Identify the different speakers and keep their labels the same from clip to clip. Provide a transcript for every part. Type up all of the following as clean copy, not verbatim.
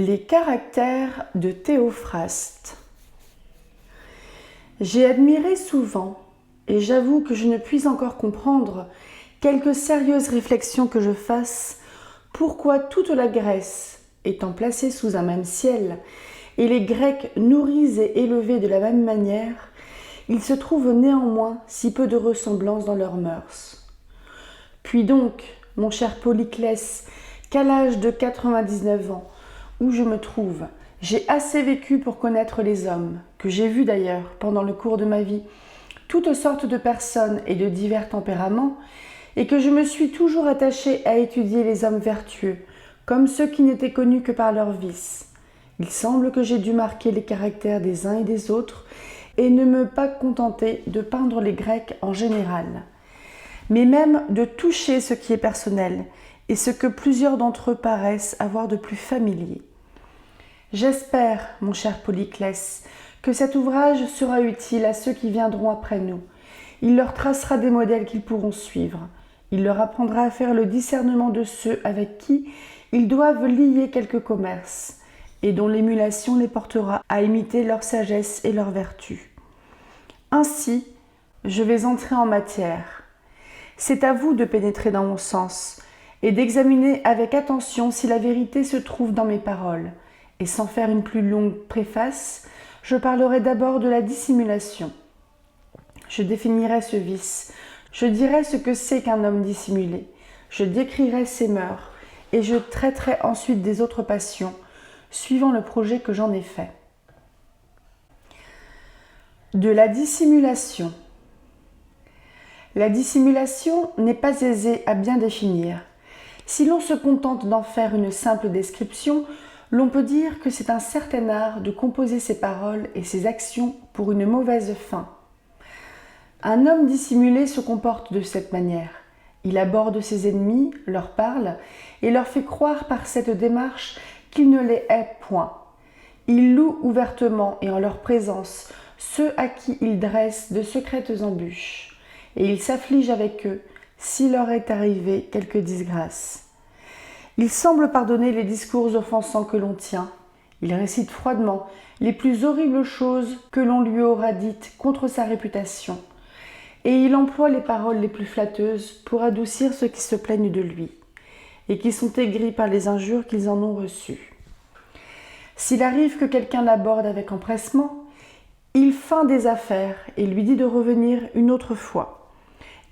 Speaker 1: Les caractères de Théophraste. J'ai admiré souvent, et j'avoue que je ne puis encore comprendre, quelque sérieuse réflexion que je fasse, pourquoi toute la Grèce, étant placée sous un même ciel, et les Grecs nourris et élevés de la même manière, il se trouve néanmoins si peu de ressemblance dans leurs mœurs. Puis donc, mon cher Polyclès, qu'à l'âge de 99 ans, où je me trouve, j'ai assez vécu pour connaître les hommes, que j'ai vus d'ailleurs pendant le cours de ma vie, toutes sortes de personnes et de divers tempéraments, et que je me suis toujours attachée à étudier les hommes vertueux, comme ceux qui n'étaient connus que par leurs vices. Il semble que j'ai dû marquer les caractères des uns et des autres, et ne me pas contenter de peindre les Grecs en général, mais même de toucher ce qui est personnel, et ce que plusieurs d'entre eux paraissent avoir de plus familier. J'espère, mon cher Polyclès, que cet ouvrage sera utile à ceux qui viendront après nous. Il leur tracera des modèles qu'ils pourront suivre. Il leur apprendra à faire le discernement de ceux avec qui ils doivent lier quelque commerce, et dont l'émulation les portera à imiter leur sagesse et leur vertu. Ainsi, je vais entrer en matière. C'est à vous de pénétrer dans mon sens, et d'examiner avec attention si la vérité se trouve dans mes paroles. Et sans faire une plus longue préface, je parlerai d'abord de la dissimulation. Je définirai ce vice, je dirai ce que c'est qu'un homme dissimulé, je décrirai ses mœurs, et je traiterai ensuite des autres passions, suivant le projet que j'en ai fait. De la dissimulation. La dissimulation n'est pas aisée à bien définir. Si l'on se contente d'en faire une simple description, l'on peut dire que c'est un certain art de composer ses paroles et ses actions pour une mauvaise fin. Un homme dissimulé se comporte de cette manière. Il aborde ses ennemis, leur parle et leur fait croire par cette démarche qu'il ne les hait point. Il loue ouvertement et en leur présence ceux à qui il dresse de secrètes embûches, et il s'afflige avec eux s'il leur est arrivé quelque disgrâce. Il semble pardonner les discours offensants que l'on tient. Il récite froidement les plus horribles choses que l'on lui aura dites contre sa réputation. Et il emploie les paroles les plus flatteuses pour adoucir ceux qui se plaignent de lui, et qui sont aigris par les injures qu'ils en ont reçues. S'il arrive que quelqu'un l'aborde avec empressement, il feint des affaires et lui dit de revenir une autre fois.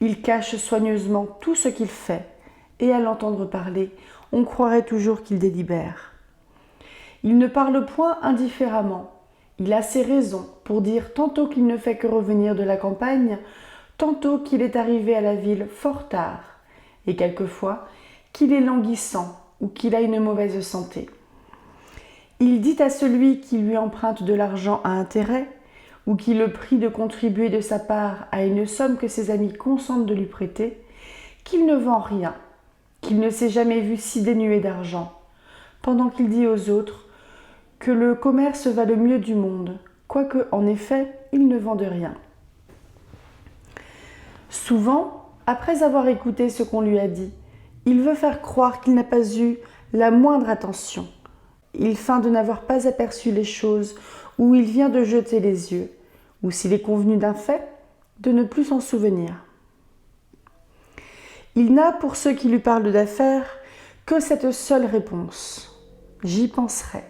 Speaker 1: Il cache soigneusement tout ce qu'il fait, et à l'entendre parler, on croirait toujours qu'il délibère. Il ne parle point indifféremment. Il a ses raisons pour dire tantôt qu'il ne fait que revenir de la campagne, tantôt qu'il est arrivé à la ville fort tard, et quelquefois qu'il est languissant ou qu'il a une mauvaise santé. Il dit à celui qui lui emprunte de l'argent à intérêt, ou qui le prie de contribuer de sa part à une somme que ses amis consentent de lui prêter, qu'il ne vend rien, qu'il ne s'est jamais vu si dénué d'argent, pendant qu'il dit aux autres que le commerce va le mieux du monde, quoique, en effet, il ne vende rien. Souvent, après avoir écouté ce qu'on lui a dit, il veut faire croire qu'il n'a pas eu la moindre attention. Il feint de n'avoir pas aperçu les choses où il vient de jeter les yeux, ou s'il est convenu d'un fait, de ne plus s'en souvenir. Il n'a, pour ceux qui lui parlent d'affaires, que cette seule réponse : j'y penserai.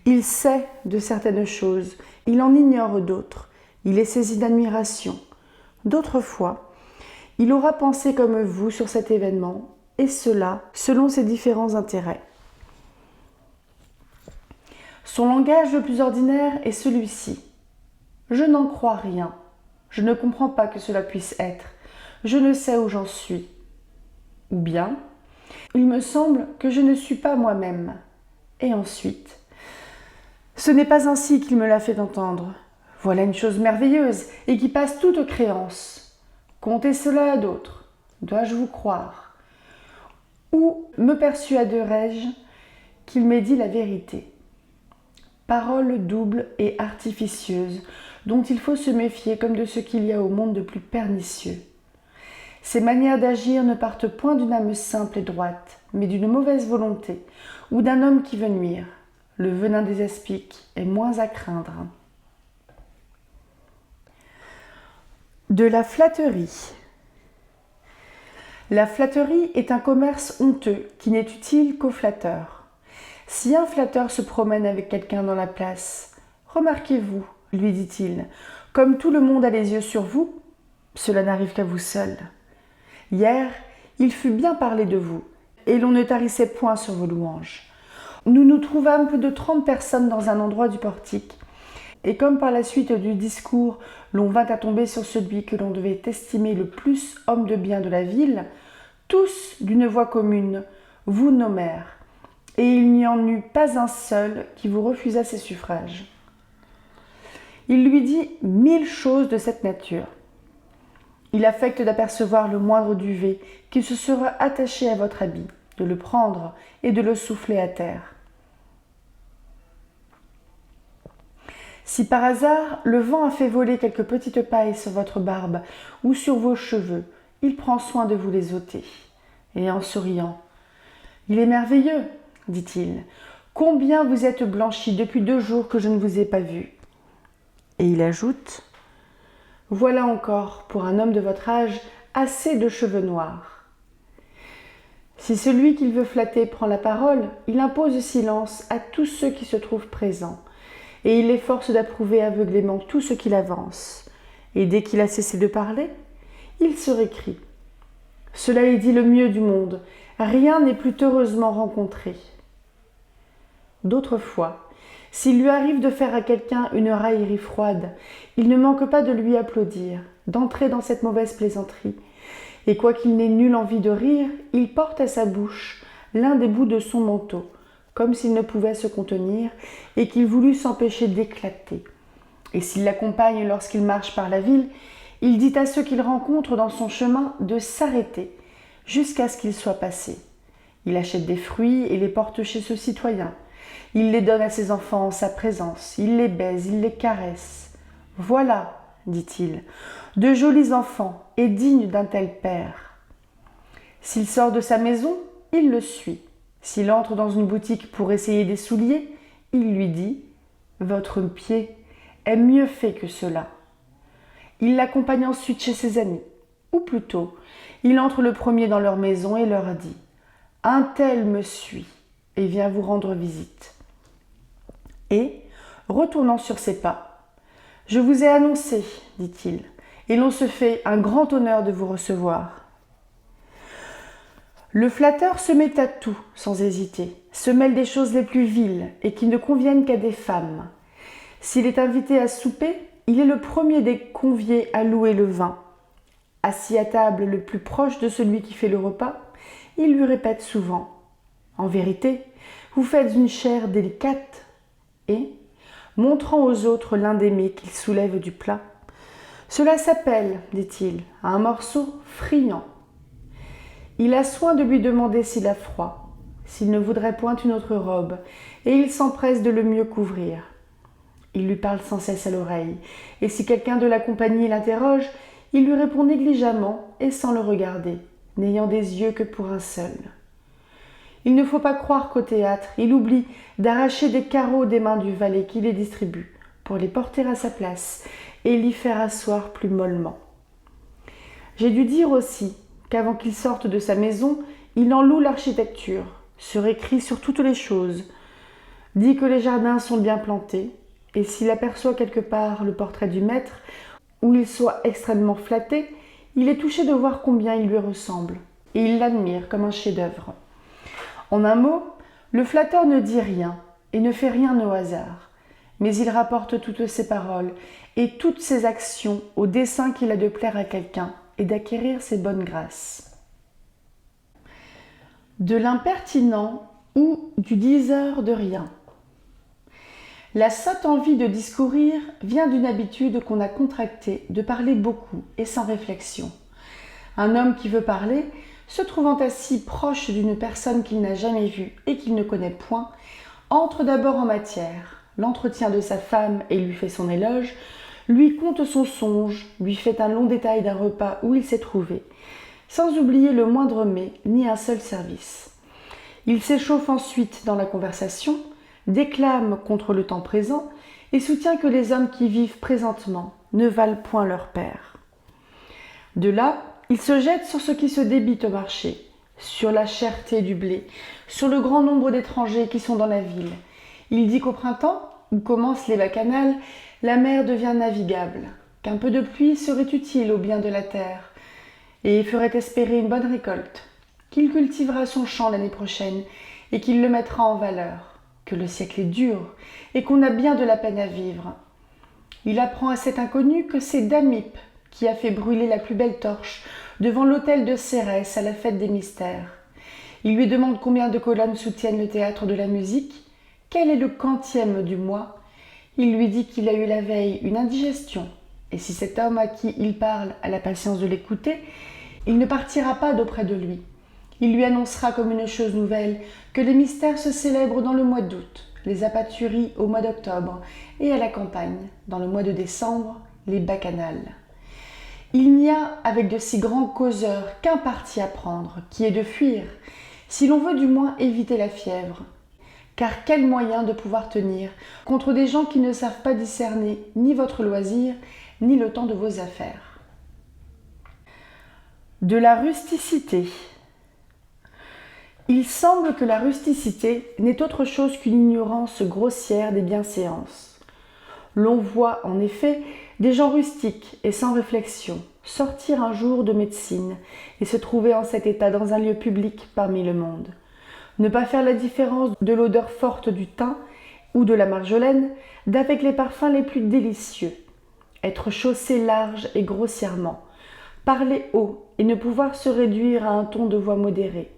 Speaker 1: Il sait de certaines choses, il en ignore d'autres, il est saisi d'admiration. D'autres fois, il aura pensé comme vous sur cet événement, et cela selon ses différents intérêts. Son langage le plus ordinaire est celui-ci. Je n'en crois rien. Je ne comprends pas que cela puisse être. Je ne sais où j'en suis. Ou bien, il me semble que je ne suis pas moi-même. Et ensuite, ce n'est pas ainsi qu'il me l'a fait entendre. Voilà une chose merveilleuse et qui passe toute créance. Contez cela à d'autres. Dois-je vous croire? Ou me persuaderai-je qu'il m'ait dit la vérité? Parole double et artificieuse, dont il faut se méfier comme de ce qu'il y a au monde de plus pernicieux. Ces manières d'agir ne partent point d'une âme simple et droite, mais d'une mauvaise volonté, ou d'un homme qui veut nuire. Le venin des aspics est moins à craindre. De la flatterie. La flatterie est un commerce honteux qui n'est utile qu'aux flatteurs. Si un flatteur se promène avec quelqu'un dans la place, « Remarquez-vous, lui dit-il, comme tout le monde a les yeux sur vous, cela n'arrive qu'à vous seul. Hier, il fut bien parlé de vous, et l'on ne tarissait point sur vos louanges. Nous nous trouvâmes plus de 30 personnes dans un endroit du portique, et comme par la suite du discours, l'on vint à tomber sur celui que l'on devait estimer le plus homme de bien de la ville, tous, d'une voix commune, vous nommèrent, et il n'y en eut pas un seul qui vous refusa ses suffrages. Il lui dit 1000 choses de cette nature. Il affecte d'apercevoir le moindre duvet qui se sera attaché à votre habit, de le prendre et de le souffler à terre. Si par hasard le vent a fait voler quelques petites pailles sur votre barbe ou sur vos cheveux, il prend soin de vous les ôter. Et en souriant, « Il est merveilleux, dit-il, combien vous êtes blanchi depuis 2 jours que je ne vous ai pas vu. » Et il ajoute, « Voilà encore, pour un homme de votre âge, assez de cheveux noirs. » Si celui qu'il veut flatter prend la parole, il impose silence à tous ceux qui se trouvent présents, et il les force d'approuver aveuglément tout ce qu'il avance. Et dès qu'il a cessé de parler, il se récrie. Cela est dit le mieux du monde, rien n'est plus heureusement rencontré. D'autres fois, s'il lui arrive de faire à quelqu'un une raillerie froide, il ne manque pas de lui applaudir, d'entrer dans cette mauvaise plaisanterie, et quoiqu'il n'ait nulle envie de rire, il porte à sa bouche l'un des bouts de son manteau, comme s'il ne pouvait se contenir et qu'il voulût s'empêcher d'éclater. Et s'il l'accompagne lorsqu'il marche par la ville, il dit à ceux qu'il rencontre dans son chemin de s'arrêter jusqu'à ce qu'il soit passé. Il achète des fruits et les porte chez ce citoyen. Il les donne à ses enfants en sa présence, il les baise, il les caresse. Voilà, dit-il, de jolis enfants et dignes d'un tel père. S'il sort de sa maison, il le suit. S'il entre dans une boutique pour essayer des souliers, il lui dit « Votre pied est mieux fait que cela ». Il l'accompagne ensuite chez ses amis, ou plutôt, il entre le premier dans leur maison et leur dit « Un tel me suit et vient vous rendre visite ». Et, retournant sur ses pas, « Je vous ai annoncé, dit-il, et l'on se fait un grand honneur de vous recevoir. » Le flatteur se met à tout, sans hésiter, se mêle des choses les plus viles et qui ne conviennent qu'à des femmes. S'il est invité à souper, il est le premier des conviés à louer le vin. Assis à table le plus proche de celui qui fait le repas, il lui répète souvent « En vérité, vous faites une chair délicate » et, montrant aux autres l'un des mets qu'il soulève du plat, « Cela s'appelle, dit-il, un morceau friand. » Il a soin de lui demander s'il a froid, s'il ne voudrait point une autre robe, et il s'empresse de le mieux couvrir. Il lui parle sans cesse à l'oreille, et si quelqu'un de la compagnie l'interroge, il lui répond négligemment et sans le regarder, n'ayant des yeux que pour un seul. Il ne faut pas croire qu'au théâtre, il oublie d'arracher des carreaux des mains du valet qui les distribue, pour les porter à sa place et l'y faire asseoir plus mollement. J'ai dû dire aussi qu'avant qu'il sorte de sa maison, il en loue l'architecture, se récrie sur toutes les choses, dit que les jardins sont bien plantés, et s'il aperçoit quelque part le portrait du maître, où il soit extrêmement flatté, il est touché de voir combien il lui ressemble, et il l'admire comme un chef-d'œuvre. En un mot, le flatteur ne dit rien et ne fait rien au hasard, mais il rapporte toutes ses paroles et toutes ses actions au dessein qu'il a de plaire à quelqu'un et d'acquérir ses bonnes grâces. De l'impertinent ou du diseur de rien. La sotte envie de discourir vient d'une habitude qu'on a contractée de parler beaucoup et sans réflexion. Un homme qui veut parler, se trouvant assis proche d'une personne qu'il n'a jamais vue et qu'il ne connaît point, entre d'abord en matière, l'entretient de sa femme et lui fait son éloge, lui conte son songe, lui fait un long détail d'un repas où il s'est trouvé, sans oublier le moindre mets ni un seul service. Il s'échauffe ensuite dans la conversation, déclame contre le temps présent et soutient que les hommes qui vivent présentement ne valent point leur père. De là, il se jette sur ce qui se débite au marché, sur la cherté du blé, sur le grand nombre d'étrangers qui sont dans la ville. Il dit qu'au printemps, où commencent les bacchanales, la mer devient navigable, qu'un peu de pluie serait utile au bien de la terre et ferait espérer une bonne récolte, qu'il cultivera son champ l'année prochaine et qu'il le mettra en valeur, que le siècle est dur et qu'on a bien de la peine à vivre. Il apprend à cet inconnu que c'est Damip qui a fait brûler la plus belle torche devant l'autel de Cérès à la fête des mystères. Il lui demande combien de colonnes soutiennent le théâtre de la musique, quel est le quantième du mois. Il lui dit qu'il a eu la veille une indigestion, et si cet homme à qui il parle a la patience de l'écouter, il ne partira pas d'auprès de lui. Il lui annoncera comme une chose nouvelle que les mystères se célèbrent dans le mois d'août, les apaturies au mois d'octobre, et à la campagne, dans le mois de décembre, les bacchanales. Il n'y a, avec de si grands causeurs, qu'un parti à prendre, qui est de fuir, si l'on veut du moins éviter la fièvre. Car quel moyen de pouvoir tenir contre des gens qui ne savent pas discerner ni votre loisir, ni le temps de vos affaires. De la rusticité. Il semble que la rusticité n'est autre chose qu'une ignorance grossière des bienséances. L'on voit en effet des gens rustiques et sans réflexion sortir un jour de médecine et se trouver en cet état dans un lieu public parmi le monde. Ne pas faire la différence de l'odeur forte du thym ou de la marjolaine d'avec les parfums les plus délicieux. Être chaussé large et grossièrement. Parler haut et ne pouvoir se réduire à un ton de voix modéré.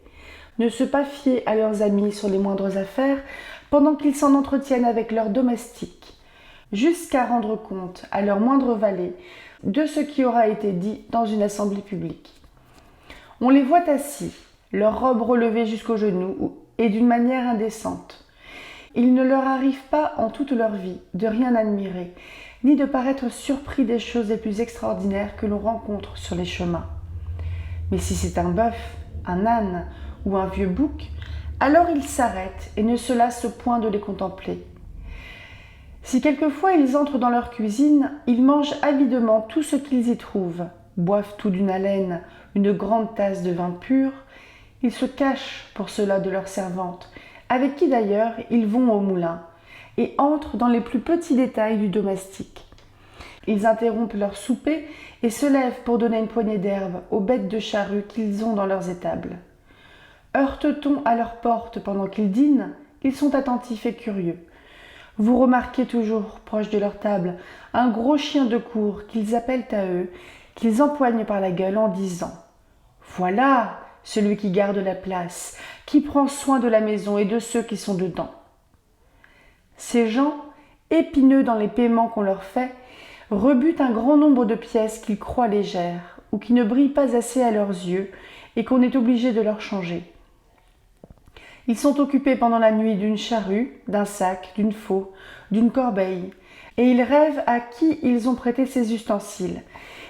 Speaker 1: Ne se pas fier à leurs amis sur les moindres affaires pendant qu'ils s'en entretiennent avec leurs domestiques, jusqu'à rendre compte à leur moindre valet de ce qui aura été dit dans une assemblée publique. On les voit assis, leurs robes relevées jusqu'aux genoux et d'une manière indécente. Il ne leur arrive pas en toute leur vie de rien admirer, ni de paraître surpris des choses les plus extraordinaires que l'on rencontre sur les chemins. Mais si c'est un bœuf, un âne ou un vieux bouc, alors ils s'arrêtent et ne se lassent point de les contempler. Si quelquefois ils entrent dans leur cuisine, ils mangent avidement tout ce qu'ils y trouvent, boivent tout d'une haleine une grande tasse de vin pur. Ils se cachent pour cela de leur servante, avec qui d'ailleurs ils vont au moulin, et entrent dans les plus petits détails du domestique. Ils interrompent leur souper et se lèvent pour donner une poignée d'herbe aux bêtes de charrue qu'ils ont dans leurs étables. Heurte-t-on à leur porte pendant qu'ils dînent, ils sont attentifs et curieux. Vous remarquez toujours, proche de leur table, un gros chien de cour qu'ils appellent à eux, qu'ils empoignent par la gueule en disant « Voilà celui qui garde la place, qui prend soin de la maison et de ceux qui sont dedans. » Ces gens, épineux dans les paiements qu'on leur fait, rebutent un grand nombre de pièces qu'ils croient légères ou qui ne brillent pas assez à leurs yeux et qu'on est obligé de leur changer. Ils sont occupés pendant la nuit d'une charrue, d'un sac, d'une faux, d'une corbeille, et ils rêvent à qui ils ont prêté ces ustensiles,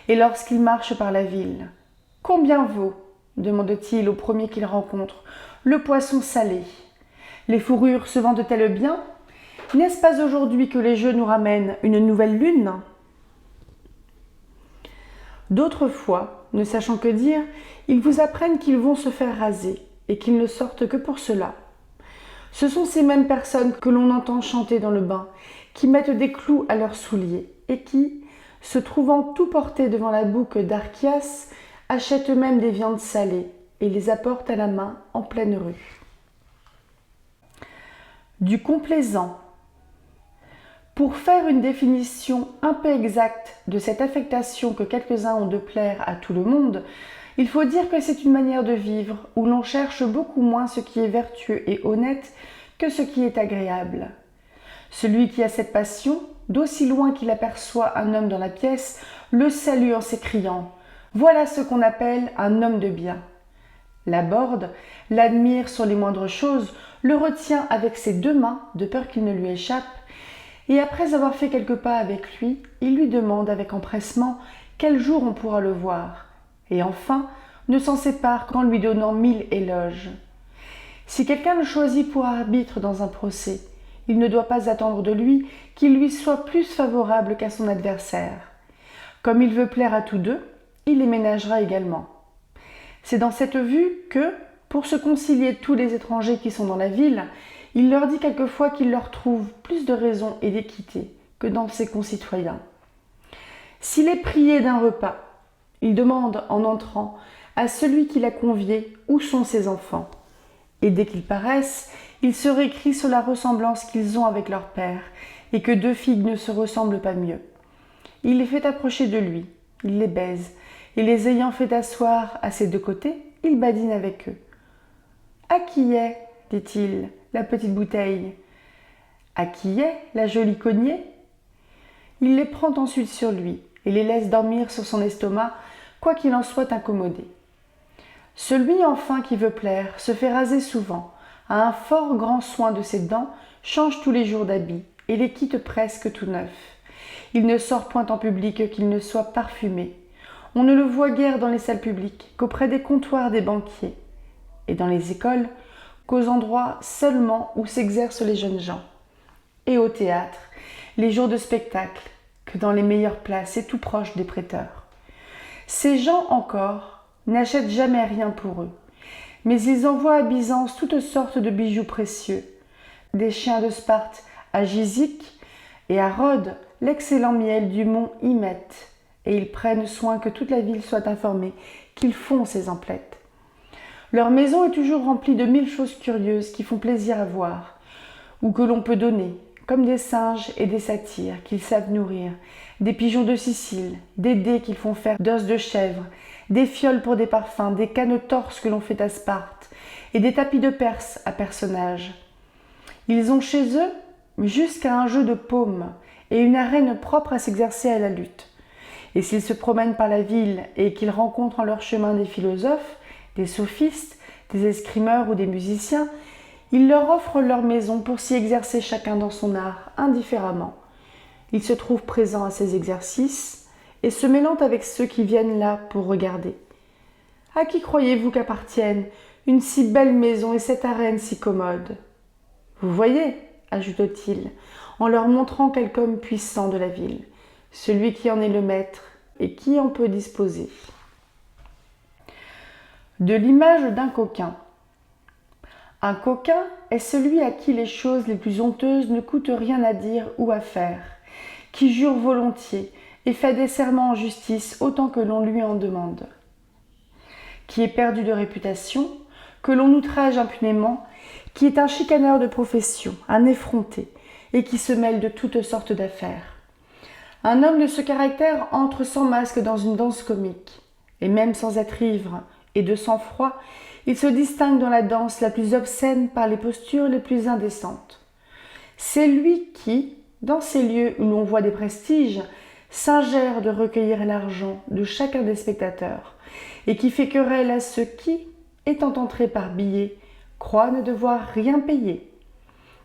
Speaker 1: et lorsqu'ils marchent par la ville. « Combien vaut ?» demande-t-il au premier qu'ils rencontrent, « le poisson salé. Les fourrures se vendent-elles bien ? N'est-ce pas aujourd'hui que les jeux nous ramènent une nouvelle lune ?» D'autres fois, ne sachant que dire, ils vous apprennent qu'ils vont se faire raser et qu'ils ne sortent que pour cela. Ce sont ces mêmes personnes que l'on entend chanter dans le bain, qui mettent des clous à leurs souliers et qui, se trouvant tout portés devant la bouque d'Archias, achètent eux-mêmes des viandes salées et les apportent à la main en pleine rue. Du complaisant. Pour faire une définition un peu exacte de cette affectation que quelques-uns ont de plaire à tout le monde, il faut dire que c'est une manière de vivre où l'on cherche beaucoup moins ce qui est vertueux et honnête que ce qui est agréable. Celui qui a cette passion, d'aussi loin qu'il aperçoit un homme dans la pièce, le salue en s'écriant « Voilà ce qu'on appelle un homme de bien ». L'aborde, l'admire sur les moindres choses, le retient avec ses deux mains de peur qu'il ne lui échappe, et après avoir fait quelques pas avec lui, il lui demande avec empressement quel jour on pourra le voir. Et enfin, ne s'en sépare qu'en lui donnant 1000 éloges. Si quelqu'un le choisit pour arbitre dans un procès, il ne doit pas attendre de lui qu'il lui soit plus favorable qu'à son adversaire. Comme il veut plaire à tous deux, il les ménagera également. C'est dans cette vue que, pour se concilier tous les étrangers qui sont dans la ville, il leur dit quelquefois qu'il leur trouve plus de raison et d'équité que dans ses concitoyens. S'il est prié d'un repas, il demande en entrant à celui qui l'a convié où sont ses enfants. Et dès qu'ils paraissent, il se récrie sur la ressemblance qu'ils ont avec leur père et que 2 figues ne se ressemblent pas mieux. Il les fait approcher de lui, il les baise, et les ayant fait asseoir à ses 2 côtés, il badine avec eux. « À qui est, dit-il, la petite bouteille ? À qui est la jolie cognée ?» Il les prend ensuite sur lui et les laisse dormir sur son estomac, quoi qu'il en soit incommodé. Celui enfin qui veut plaire se fait raser souvent, a un fort grand soin de ses dents, change tous les jours d'habit et les quitte presque tout neufs. Il ne sort point en public qu'il ne soit parfumé. On ne le voit guère dans les salles publiques qu'auprès des comptoirs des banquiers, et dans les écoles qu'aux endroits seulement où s'exercent les jeunes gens, et au théâtre, les jours de spectacle, que dans les meilleures places et tout proche des prêteurs. Ces gens encore n'achètent jamais rien pour eux, mais ils envoient à Byzance toutes sortes de bijoux précieux, des chiens de Sparte à Gisique et à Rhodes l'excellent miel du mont Hymette, et ils prennent soin que toute la ville soit informée qu'ils font ces emplettes. Leur maison est toujours remplie de 1000 choses curieuses qui font plaisir à voir, ou que l'on peut donner, comme des singes et des satyres qu'ils savent nourrir, des pigeons de Sicile, des dés qu'ils font faire d'os de chèvre, des fioles pour des parfums, des cannes torses que l'on fait à Sparte, et des tapis de Perse à personnages. Ils ont chez eux jusqu'à un jeu de paume et une arène propre à s'exercer à la lutte. Et s'ils se promènent par la ville et qu'ils rencontrent en leur chemin des philosophes, des sophistes, des escrimeurs ou des musiciens, ils leur offrent leur maison pour s'y exercer chacun dans son art, indifféremment. Ils se trouvent présents à ces exercices et se mêlant avec ceux qui viennent là pour regarder. À qui croyez-vous qu'appartiennent une si belle maison et cette arène si commode ? Vous voyez, ajoute-t-il, en leur montrant quelque homme puissant de la ville, celui qui en est le maître et qui en peut disposer. De l'image d'un coquin. Un coquin est celui à qui les choses les plus honteuses ne coûtent rien à dire ou à faire, qui jure volontiers et fait des serments en justice autant que l'on lui en demande, qui est perdu de réputation, que l'on outrage impunément, qui est un chicaneur de profession, un effronté, et qui se mêle de toutes sortes d'affaires. Un homme de ce caractère entre sans masque dans une danse comique, et même sans être ivre et de sang-froid, il se distingue dans la danse la plus obscène par les postures les plus indécentes. C'est lui qui, dans ces lieux où l'on voit des prestiges, s'ingère de recueillir l'argent de chacun des spectateurs, et qui fait querelle à ceux qui, étant entrés par billets, croient ne devoir rien payer.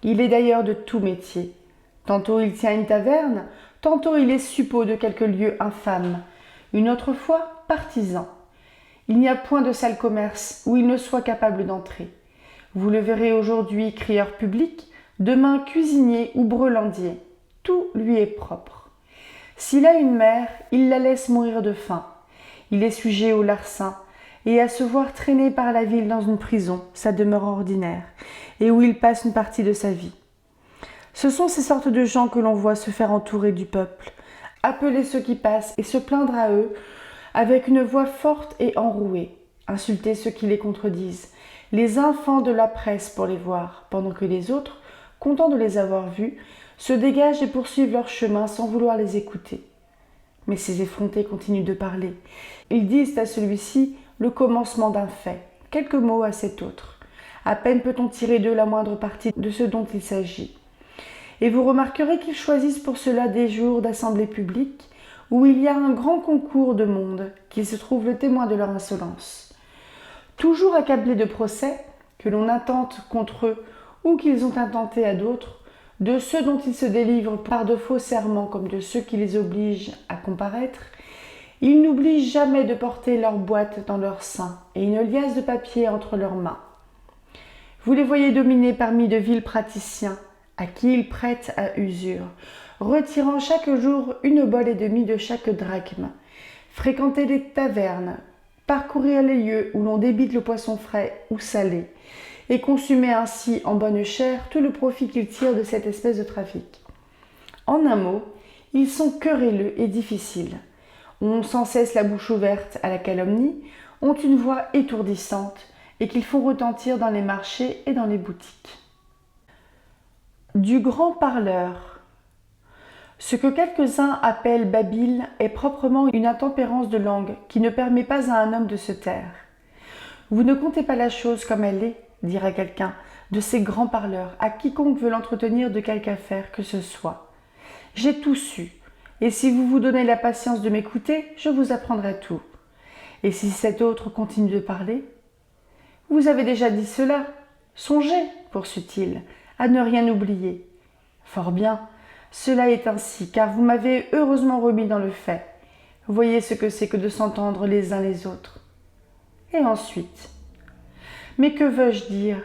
Speaker 1: Il est d'ailleurs de tout métier. Tantôt il tient une taverne, tantôt il est suppôt de quelque lieu infâme, une autre fois partisan. Il n'y a point de sale commerce où il ne soit capable d'entrer. Vous le verrez aujourd'hui crieur public, demain cuisinier ou brelandier. Tout lui est propre. S'il a une mère, il la laisse mourir de faim. Il est sujet au larcin et à se voir traîner par la ville dans une prison, sa demeure ordinaire, et où il passe une partie de sa vie. Ce sont ces sortes de gens que l'on voit se faire entourer du peuple, appeler ceux qui passent et se plaindre à eux avec une voix forte et enrouée, insulter ceux qui les contredisent, les enfants de la presse pour les voir, pendant que les autres, contents de les avoir vus, se dégagent et poursuivent leur chemin sans vouloir les écouter. Mais ces effrontés continuent de parler. Ils disent à celui-ci le commencement d'un fait, quelques mots à cet autre. À peine peut-on tirer d'eux la moindre partie de ce dont il s'agit. Et vous remarquerez qu'ils choisissent pour cela des jours d'assemblée publique où il y a un grand concours de monde, qu'ils se trouvent le témoin de leur insolence. Toujours accablés de procès, que l'on intente contre eux ou qu'ils ont intenté à d'autres, de ceux dont ils se délivrent par de faux serments comme de ceux qui les obligent à comparaître, Ils n'oublient jamais de porter leur boîte dans leur sein et une liasse de papier entre leurs mains. Vous les voyez dominer parmi de vils praticiens, à qui ils prêtent à usure, retirant chaque jour une bolle et demie de chaque drachme, fréquenter les tavernes, parcourir les lieux où l'on débite le poisson frais ou salé, et consumer ainsi en bonne chère tout le profit qu'ils tirent de cette espèce de trafic. En un mot, ils sont querelleux et difficiles, ont sans cesse la bouche ouverte à la calomnie, ont une voix étourdissante et qu'ils font retentir dans les marchés et dans les boutiques. Du grand parleur. Ce que quelques-uns appellent babile est proprement une intempérance de langue qui ne permet pas à un homme de se taire. Vous ne comptez pas la chose comme elle est, dira quelqu'un, de ces grands parleurs à quiconque veut l'entretenir de quelque affaire que ce soit. J'ai tout su, et si vous vous donnez la patience de m'écouter, je vous apprendrai tout. Et si cet autre continue de parler, vous avez déjà dit cela. Songez, poursuit-il, à ne rien oublier. Fort bien, cela est ainsi, car vous m'avez heureusement remis dans le fait. Voyez ce que c'est que de s'entendre les uns les autres. Et ensuite, mais que veux-je dire?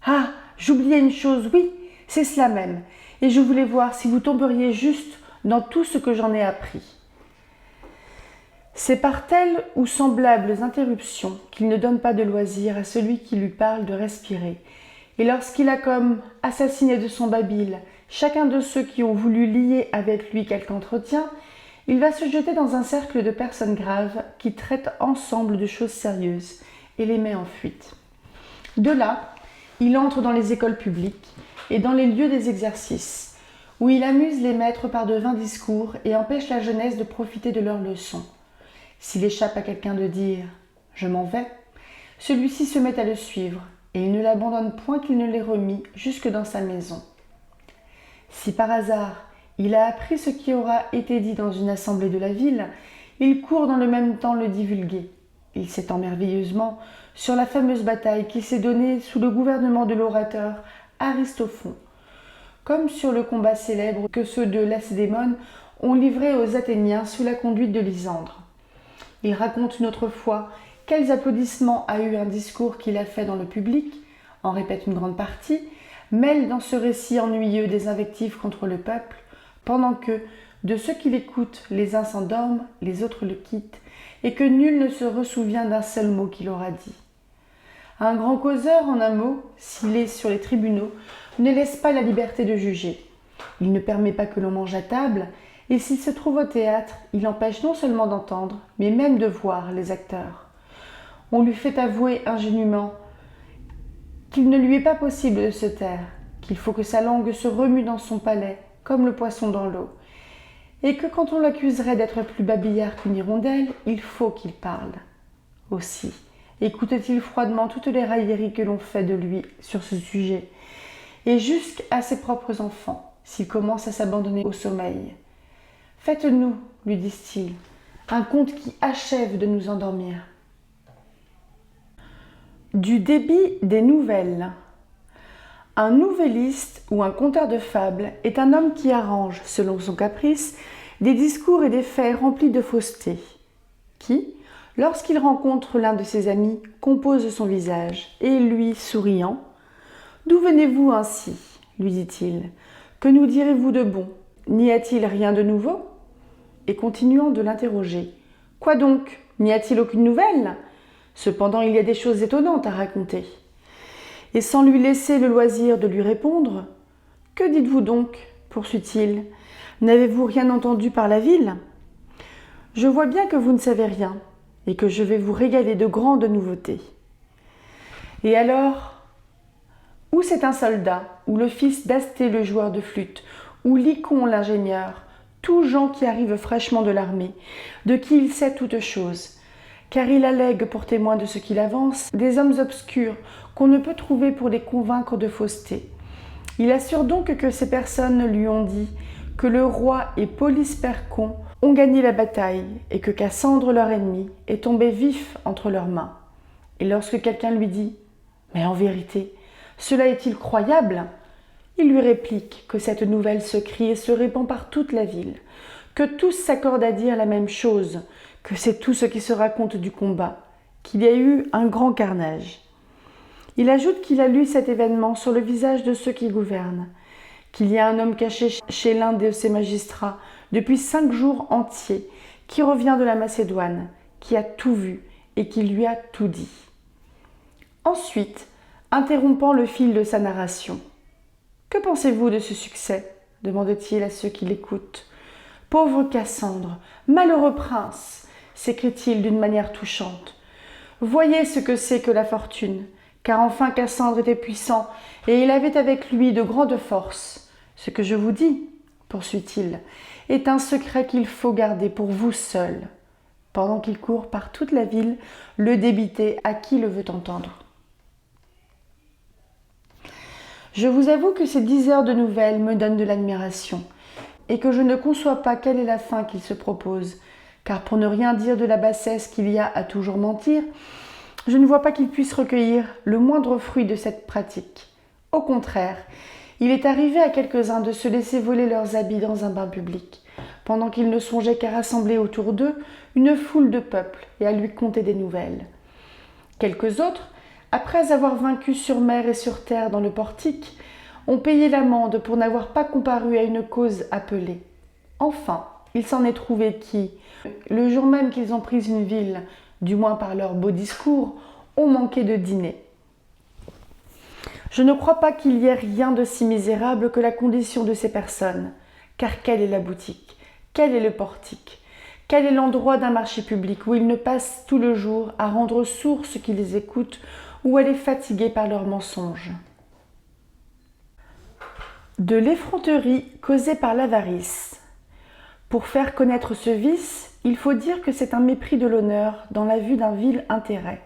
Speaker 1: Ah, j'oubliais une chose, oui, c'est cela même, et je voulais voir si vous tomberiez juste dans tout ce que j'en ai appris. C'est par telles ou semblables interruptions qu'il ne donne pas de loisir à celui qui lui parle de respirer, et lorsqu'il a comme assassiné de son babil chacun de ceux qui ont voulu lier avec lui quelque entretien, il va se jeter dans un cercle de personnes graves qui traitent ensemble de choses sérieuses et les met en fuite. De là, il entre dans les écoles publiques et dans les lieux des exercices, où il amuse les maîtres par de vains discours et empêche la jeunesse de profiter de leurs leçons. S'il échappe à quelqu'un de dire « je m'en vais », celui-ci se met à le suivre et il ne l'abandonne point qu'il ne l'ait remis jusque dans sa maison. Si par hasard il a appris ce qui aura été dit dans une assemblée de la ville, il court dans le même temps le divulguer. Il s'étend merveilleusement sur la fameuse bataille qui s'est donnée sous le gouvernement de l'orateur Aristophon, comme sur le combat célèbre que ceux de Lacédémone ont livré aux Athéniens sous la conduite de Lysandre. Il raconte une autre fois quels applaudissements a eu un discours qu'il a fait dans le public, en répète une grande partie, mêle dans ce récit ennuyeux des invectives contre le peuple, pendant que, de ceux qui l'écoutent, les uns s'endorment, les autres le quittent, et que nul ne se ressouvient d'un seul mot qu'il aura dit. Un grand causeur, en un mot, s'il est sur les tribunaux, ne laisse pas la liberté de juger. Il ne permet pas que l'on mange à table, et s'il se trouve au théâtre, il empêche non seulement d'entendre, mais même de voir les acteurs. On lui fait avouer ingénument qu'il ne lui est pas possible de se taire, qu'il faut que sa langue se remue dans son palais, comme le poisson dans l'eau, et que quand on l'accuserait d'être plus babillard qu'une hirondelle, il faut qu'il parle. Aussi, écoute-t-il froidement toutes les railleries que l'on fait de lui sur ce sujet, et jusqu'à ses propres enfants, s'il commence à s'abandonner au sommeil. Faites-nous, lui disent-ils, un conte qui achève de nous endormir. Du débit des nouvelles. Un nouvelliste ou un conteur de fables est un homme qui arrange, selon son caprice, des discours et des faits remplis de fausseté, qui, lorsqu'il rencontre l'un de ses amis, compose son visage, et lui, souriant, « D'où venez-vous ainsi ?» lui dit-il. « Que nous direz-vous de bon? N'y a-t-il rien de nouveau ?» Et continuant de l'interroger, « Quoi donc? N'y a-t-il aucune nouvelle? Cependant, il y a des choses étonnantes à raconter. » Et sans lui laisser le loisir de lui répondre, « Que dites-vous donc? Poursuit-il. N'avez-vous rien entendu par la ville? Je vois bien que vous ne savez rien, et que je vais vous régaler de grandes nouveautés. Et alors, ou c'est un soldat, ou le fils d'Asté le joueur de flûte, ou Lycon l'ingénieur, tous gens qui arrivent fraîchement de l'armée, de qui il sait toutes choses, car il allègue pour témoin de ce qu'il avance des hommes obscurs qu'on ne peut trouver pour les convaincre de fausseté. Il assure donc que ces personnes lui ont dit que le roi et Polysperchon ont gagné la bataille et que Cassandre, leur ennemi, est tombé vif entre leurs mains. Et lorsque quelqu'un lui dit « Mais en vérité, cela est-il croyable ?» il lui réplique que cette nouvelle se crie et se répand par toute la ville, que tous s'accordent à dire la même chose, que c'est tout ce qui se raconte du combat, qu'il y a eu un grand carnage. Il ajoute qu'il a lu cet événement sur le visage de ceux qui gouvernent, qu'il y a un homme caché chez l'un de ses magistrats depuis 5 jours entiers, qui revient de la Macédoine, qui a tout vu et qui lui a tout dit. Ensuite, interrompant le fil de sa narration, « Que pensez-vous de ce succès ?» demande-t-il à ceux qui l'écoutent. « Pauvre Cassandre, malheureux prince !» s'écrie-t-il d'une manière touchante. « Voyez ce que c'est que la fortune, car enfin Cassandre était puissant et il avait avec lui de grandes forces. Ce que je vous dis, poursuit-il, est un secret qu'il faut garder pour vous seul. » Pendant qu'il court par toute la ville, le débiter à qui le veut entendre. Je vous avoue que ces 10 heures de nouvelles me donnent de l'admiration et que je ne conçois pas quelle est la fin qu'il se propose, car pour ne rien dire de la bassesse qu'il y a à toujours mentir, je ne vois pas qu'il puisse recueillir le moindre fruit de cette pratique. Au contraire, il est arrivé à quelques-uns de se laisser voler leurs habits dans un bain public, pendant qu'ils ne songeaient qu'à rassembler autour d'eux une foule de peuple et à lui conter des nouvelles. Quelques autres, après avoir vaincu sur mer et sur terre dans le portique, ont payé l'amende pour n'avoir pas comparu à une cause appelée. Enfin, il s'en est trouvé qui, le jour même qu'ils ont pris une ville, du moins par leurs beaux discours, ont manqué de dîner. Je ne crois pas qu'il y ait rien de si misérable que la condition de ces personnes, car quelle est la boutique ? Quel est le portique ? Quel est l'endroit d'un marché public où ils ne passent tout le jour à rendre sourds ceux qui les écoutent ou à les fatiguer par leurs mensonges ? De l'effronterie causée par l'avarice. Pour faire connaître ce vice, il faut dire que c'est un mépris de l'honneur dans la vue d'un vil intérêt.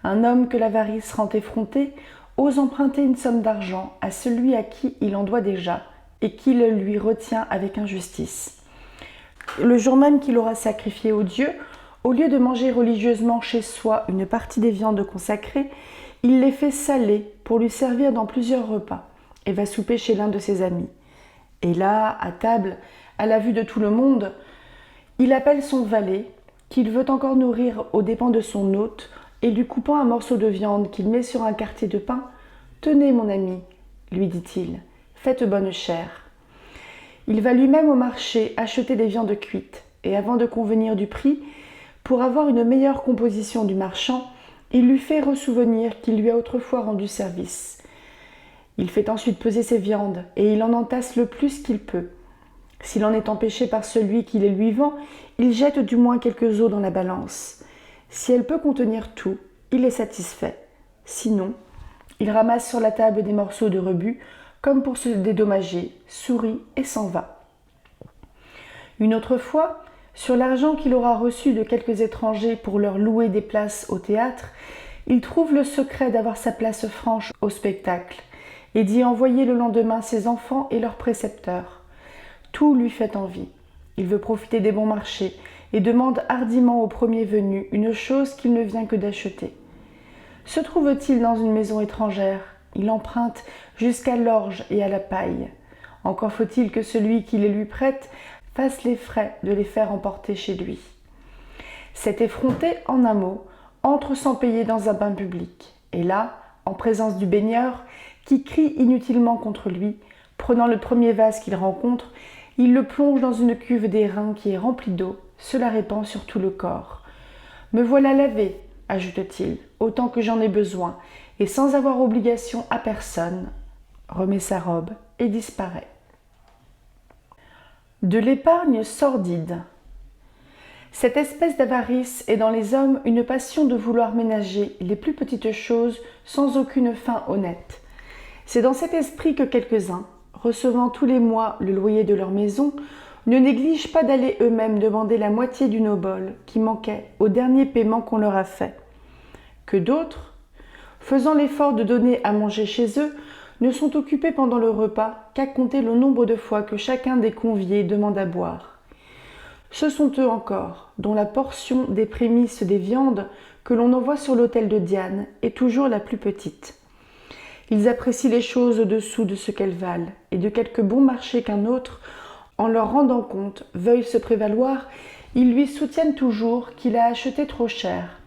Speaker 1: Un homme que l'avarice rend effronté ose emprunter une somme d'argent à celui à qui il en doit déjà et qui le lui retient avec injustice. Le jour même qu'il aura sacrifié au Dieu, au lieu de manger religieusement chez soi une partie des viandes consacrées, il les fait saler pour lui servir dans plusieurs repas et va souper chez l'un de ses amis. Et là, à table, à la vue de tout le monde, il appelle son valet, qu'il veut encore nourrir aux dépens de son hôte, et lui coupant un morceau de viande qu'il met sur un quartier de pain, « Tenez, mon ami, lui dit-il, faites bonne chère. » Il va lui-même au marché acheter des viandes cuites, et avant de convenir du prix, pour avoir une meilleure composition du marchand, il lui fait ressouvenir qu'il lui a autrefois rendu service. Il fait ensuite peser ses viandes, et il en entasse le plus qu'il peut. S'il en est empêché par celui qui les lui vend, il jette du moins quelques os dans la balance. Si elle peut contenir tout, il est satisfait. Sinon, il ramasse sur la table des morceaux de rebut, comme pour se dédommager, sourit et s'en va. Une autre fois, sur l'argent qu'il aura reçu de quelques étrangers pour leur louer des places au théâtre, il trouve le secret d'avoir sa place franche au spectacle et d'y envoyer le lendemain ses enfants et leurs précepteurs. Tout lui fait envie. Il veut profiter des bons marchés et demande hardiment au premier venu une chose qu'il ne vient que d'acheter. Se trouve-t-il dans une maison étrangère, il emprunte jusqu'à l'orge et à la paille. Encore faut-il que celui qui les lui prête fasse les frais de les faire emporter chez lui. Cet effronté, en un mot, entre sans payer dans un bain public. Et là, en présence du baigneur, qui crie inutilement contre lui, prenant le premier vase qu'il rencontre, il le plonge dans une cuve d'airain qui est remplie d'eau, se la répand sur tout le corps. « Me voilà lavé, ajoute-t-il, autant que j'en ai besoin, et sans avoir obligation à personne, remet sa robe et disparaît. » De l'épargne sordide. Cette espèce d'avarice est dans les hommes une passion de vouloir ménager les plus petites choses sans aucune fin honnête. C'est dans cet esprit que quelques-uns, recevant tous les mois le loyer de leur maison, ne négligent pas d'aller eux-mêmes demander la moitié d'une obole qui manquait au dernier paiement qu'on leur a fait. Que d'autres, faisant l'effort de donner à manger chez eux, ne sont occupés pendant le repas qu'à compter le nombre de fois que chacun des conviés demande à boire. Ce sont eux encore, dont la portion des prémices des viandes que l'on envoie sur l'autel de Diane est toujours la plus petite. Ils apprécient les choses au-dessous de ce qu'elles valent, et de quelque bon marché qu'un autre, en leur rendant compte, veuille se prévaloir, Ils lui soutiennent toujours qu'il a acheté trop cher.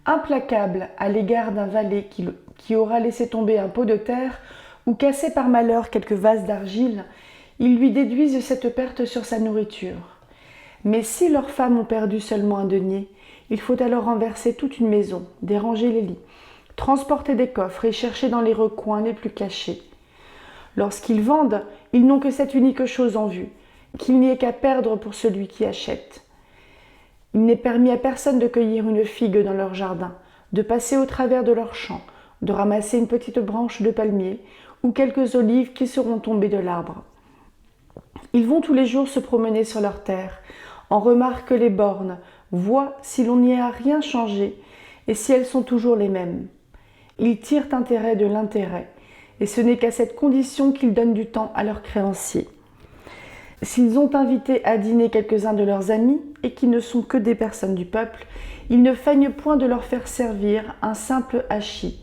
Speaker 1: Implacable à l'égard d'un valet qui aura laissé tomber un pot de terre ou cassé par malheur quelques vases d'argile, ils lui déduisent cette perte sur sa nourriture. Mais si leurs femmes ont perdu seulement un denier, il faut alors renverser toute une maison, déranger les lits, transporter des coffres et chercher dans les recoins les plus cachés. Lorsqu'ils vendent, ils n'ont que cette unique chose en vue, qu'il n'y ait qu'à perdre pour celui qui achète. Il n'est permis à personne de cueillir une figue dans leur jardin, de passer au travers de leur champ, de ramasser une petite branche de palmier ou quelques olives qui seront tombées de l'arbre. Ils vont tous les jours se promener sur leur terre, en remarquent les bornes, voient si l'on n'y a rien changé et si elles sont toujours les mêmes. Ils tirent intérêt de l'intérêt, et ce n'est qu'à cette condition qu'ils donnent du temps à leurs créanciers. S'ils ont invité à dîner quelques-uns de leurs amis, et qui ne sont que des personnes du peuple, ils ne feignent point de leur faire servir un simple hachis,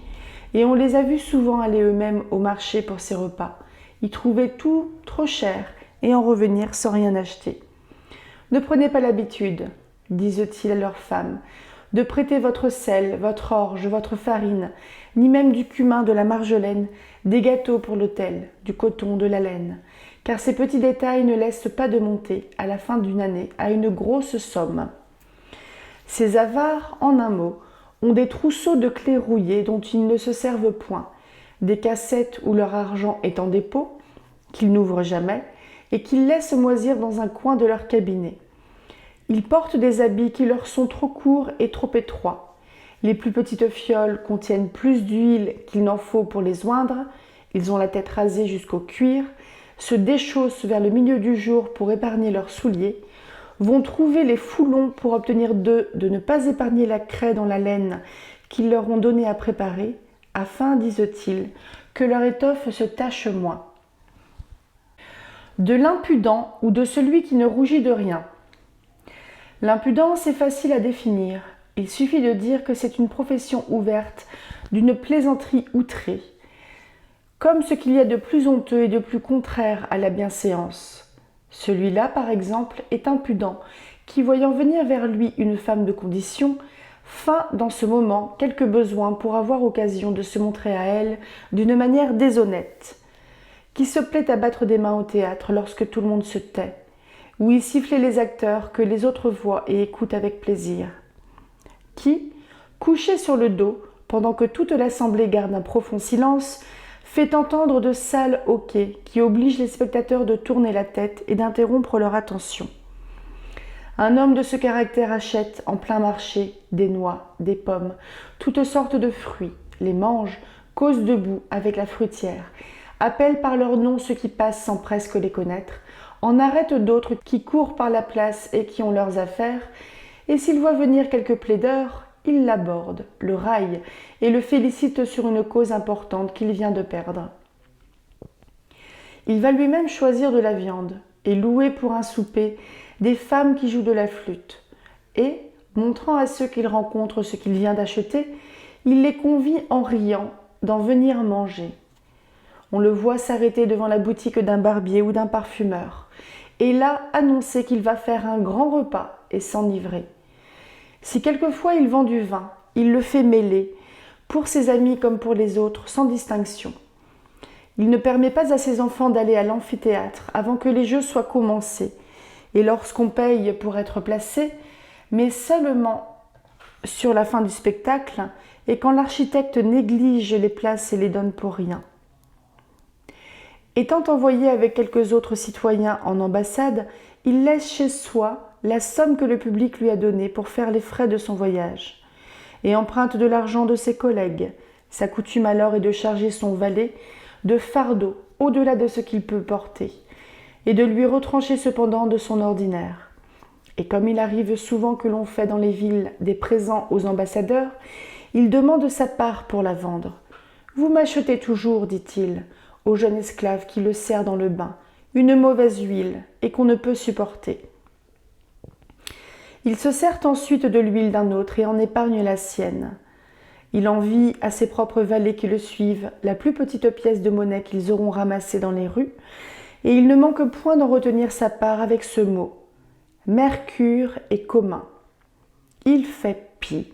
Speaker 1: et on les a vus souvent aller eux-mêmes au marché pour ces repas, y trouver tout trop cher, et en revenir sans rien acheter. Ne prenez pas l'habitude, disent-ils à leurs femmes, de prêter votre sel, votre orge, votre farine, ni même du cumin, de la marjolaine, des gâteaux pour l'autel, du coton, de la laine, car ces petits détails ne laissent pas de monter, à la fin d'une année, à une grosse somme. Ces avares, en un mot, ont des trousseaux de clés rouillées dont ils ne se servent point, des cassettes où leur argent est en dépôt, qu'ils n'ouvrent jamais, et qu'ils laissent moisir dans un coin de leur cabinet. Ils portent des habits qui leur sont trop courts et trop étroits. Les plus petites fioles contiennent plus d'huile qu'il n'en faut pour les oindre. Ils ont la tête rasée jusqu'au cuir, se déchaussent vers le milieu du jour pour épargner leurs souliers, vont trouver les foulons pour obtenir d'eux de ne pas épargner la craie dans la laine qu'ils leur ont donné à préparer, afin, disent-ils, que leur étoffe se tache moins. De l'impudent ou de celui qui ne rougit de rien. L'impudence est facile à définir. Il suffit de dire que c'est une profession ouverte d'une plaisanterie outrée, comme ce qu'il y a de plus honteux et de plus contraire à la bienséance. Celui-là, par exemple, est impudent, qui, voyant venir vers lui une femme de condition, feint dans ce moment quelques besoins pour avoir occasion de se montrer à elle d'une manière déshonnête, qui se plaît à battre des mains au théâtre lorsque tout le monde se tait, ou y siffler les acteurs que les autres voient et écoutent avec plaisir, qui, couché sur le dos, pendant que toute l'assemblée garde un profond silence, fait entendre de sales hoquets qui obligent les spectateurs de tourner la tête et d'interrompre leur attention. Un homme de ce caractère achète en plein marché des noix, des pommes, toutes sortes de fruits, les mange, cause debout avec la fruitière, appelle par leur nom ceux qui passent sans presque les connaître, en arrête d'autres qui courent par la place et qui ont leurs affaires, et s'il voit venir quelque plaideur, il l'aborde, le raille et le félicite sur une cause importante qu'il vient de perdre. Il va lui-même choisir de la viande et louer pour un souper des femmes qui jouent de la flûte, et, montrant à ceux qu'il rencontre ce qu'il vient d'acheter, il les convie en riant d'en venir manger. On le voit s'arrêter devant la boutique d'un barbier ou d'un parfumeur, et là annoncer qu'il va faire un grand repas et s'enivrer. Si quelquefois il vend du vin, il le fait mêler, pour ses amis comme pour les autres, sans distinction. Il ne permet pas à ses enfants d'aller à l'amphithéâtre avant que les jeux soient commencés, et lorsqu'on paye pour être placé, mais seulement sur la fin du spectacle, et quand l'architecte néglige les places et les donne pour rien. Étant envoyé avec quelques autres citoyens en ambassade, il laisse chez soi la somme que le public lui a donnée pour faire les frais de son voyage, et emprunte de l'argent de ses collègues. Sa coutume alors est de charger son valet de fardeaux au-delà de ce qu'il peut porter, et de lui retrancher cependant de son ordinaire. Et comme il arrive souvent que l'on fait dans les villes des présents aux ambassadeurs, il demande sa part pour la vendre. « Vous m'achetez toujours, dit-il, au jeune esclave qui le sert dans le bain, une mauvaise huile et qu'on ne peut supporter. » Il se sert ensuite de l'huile d'un autre et en épargne la sienne. Il envie à ses propres valets qui le suivent la plus petite pièce de monnaie qu'ils auront ramassée dans les rues, et il ne manque point d'en retenir sa part avec ce mot : Mercure est commun. Il fait pis.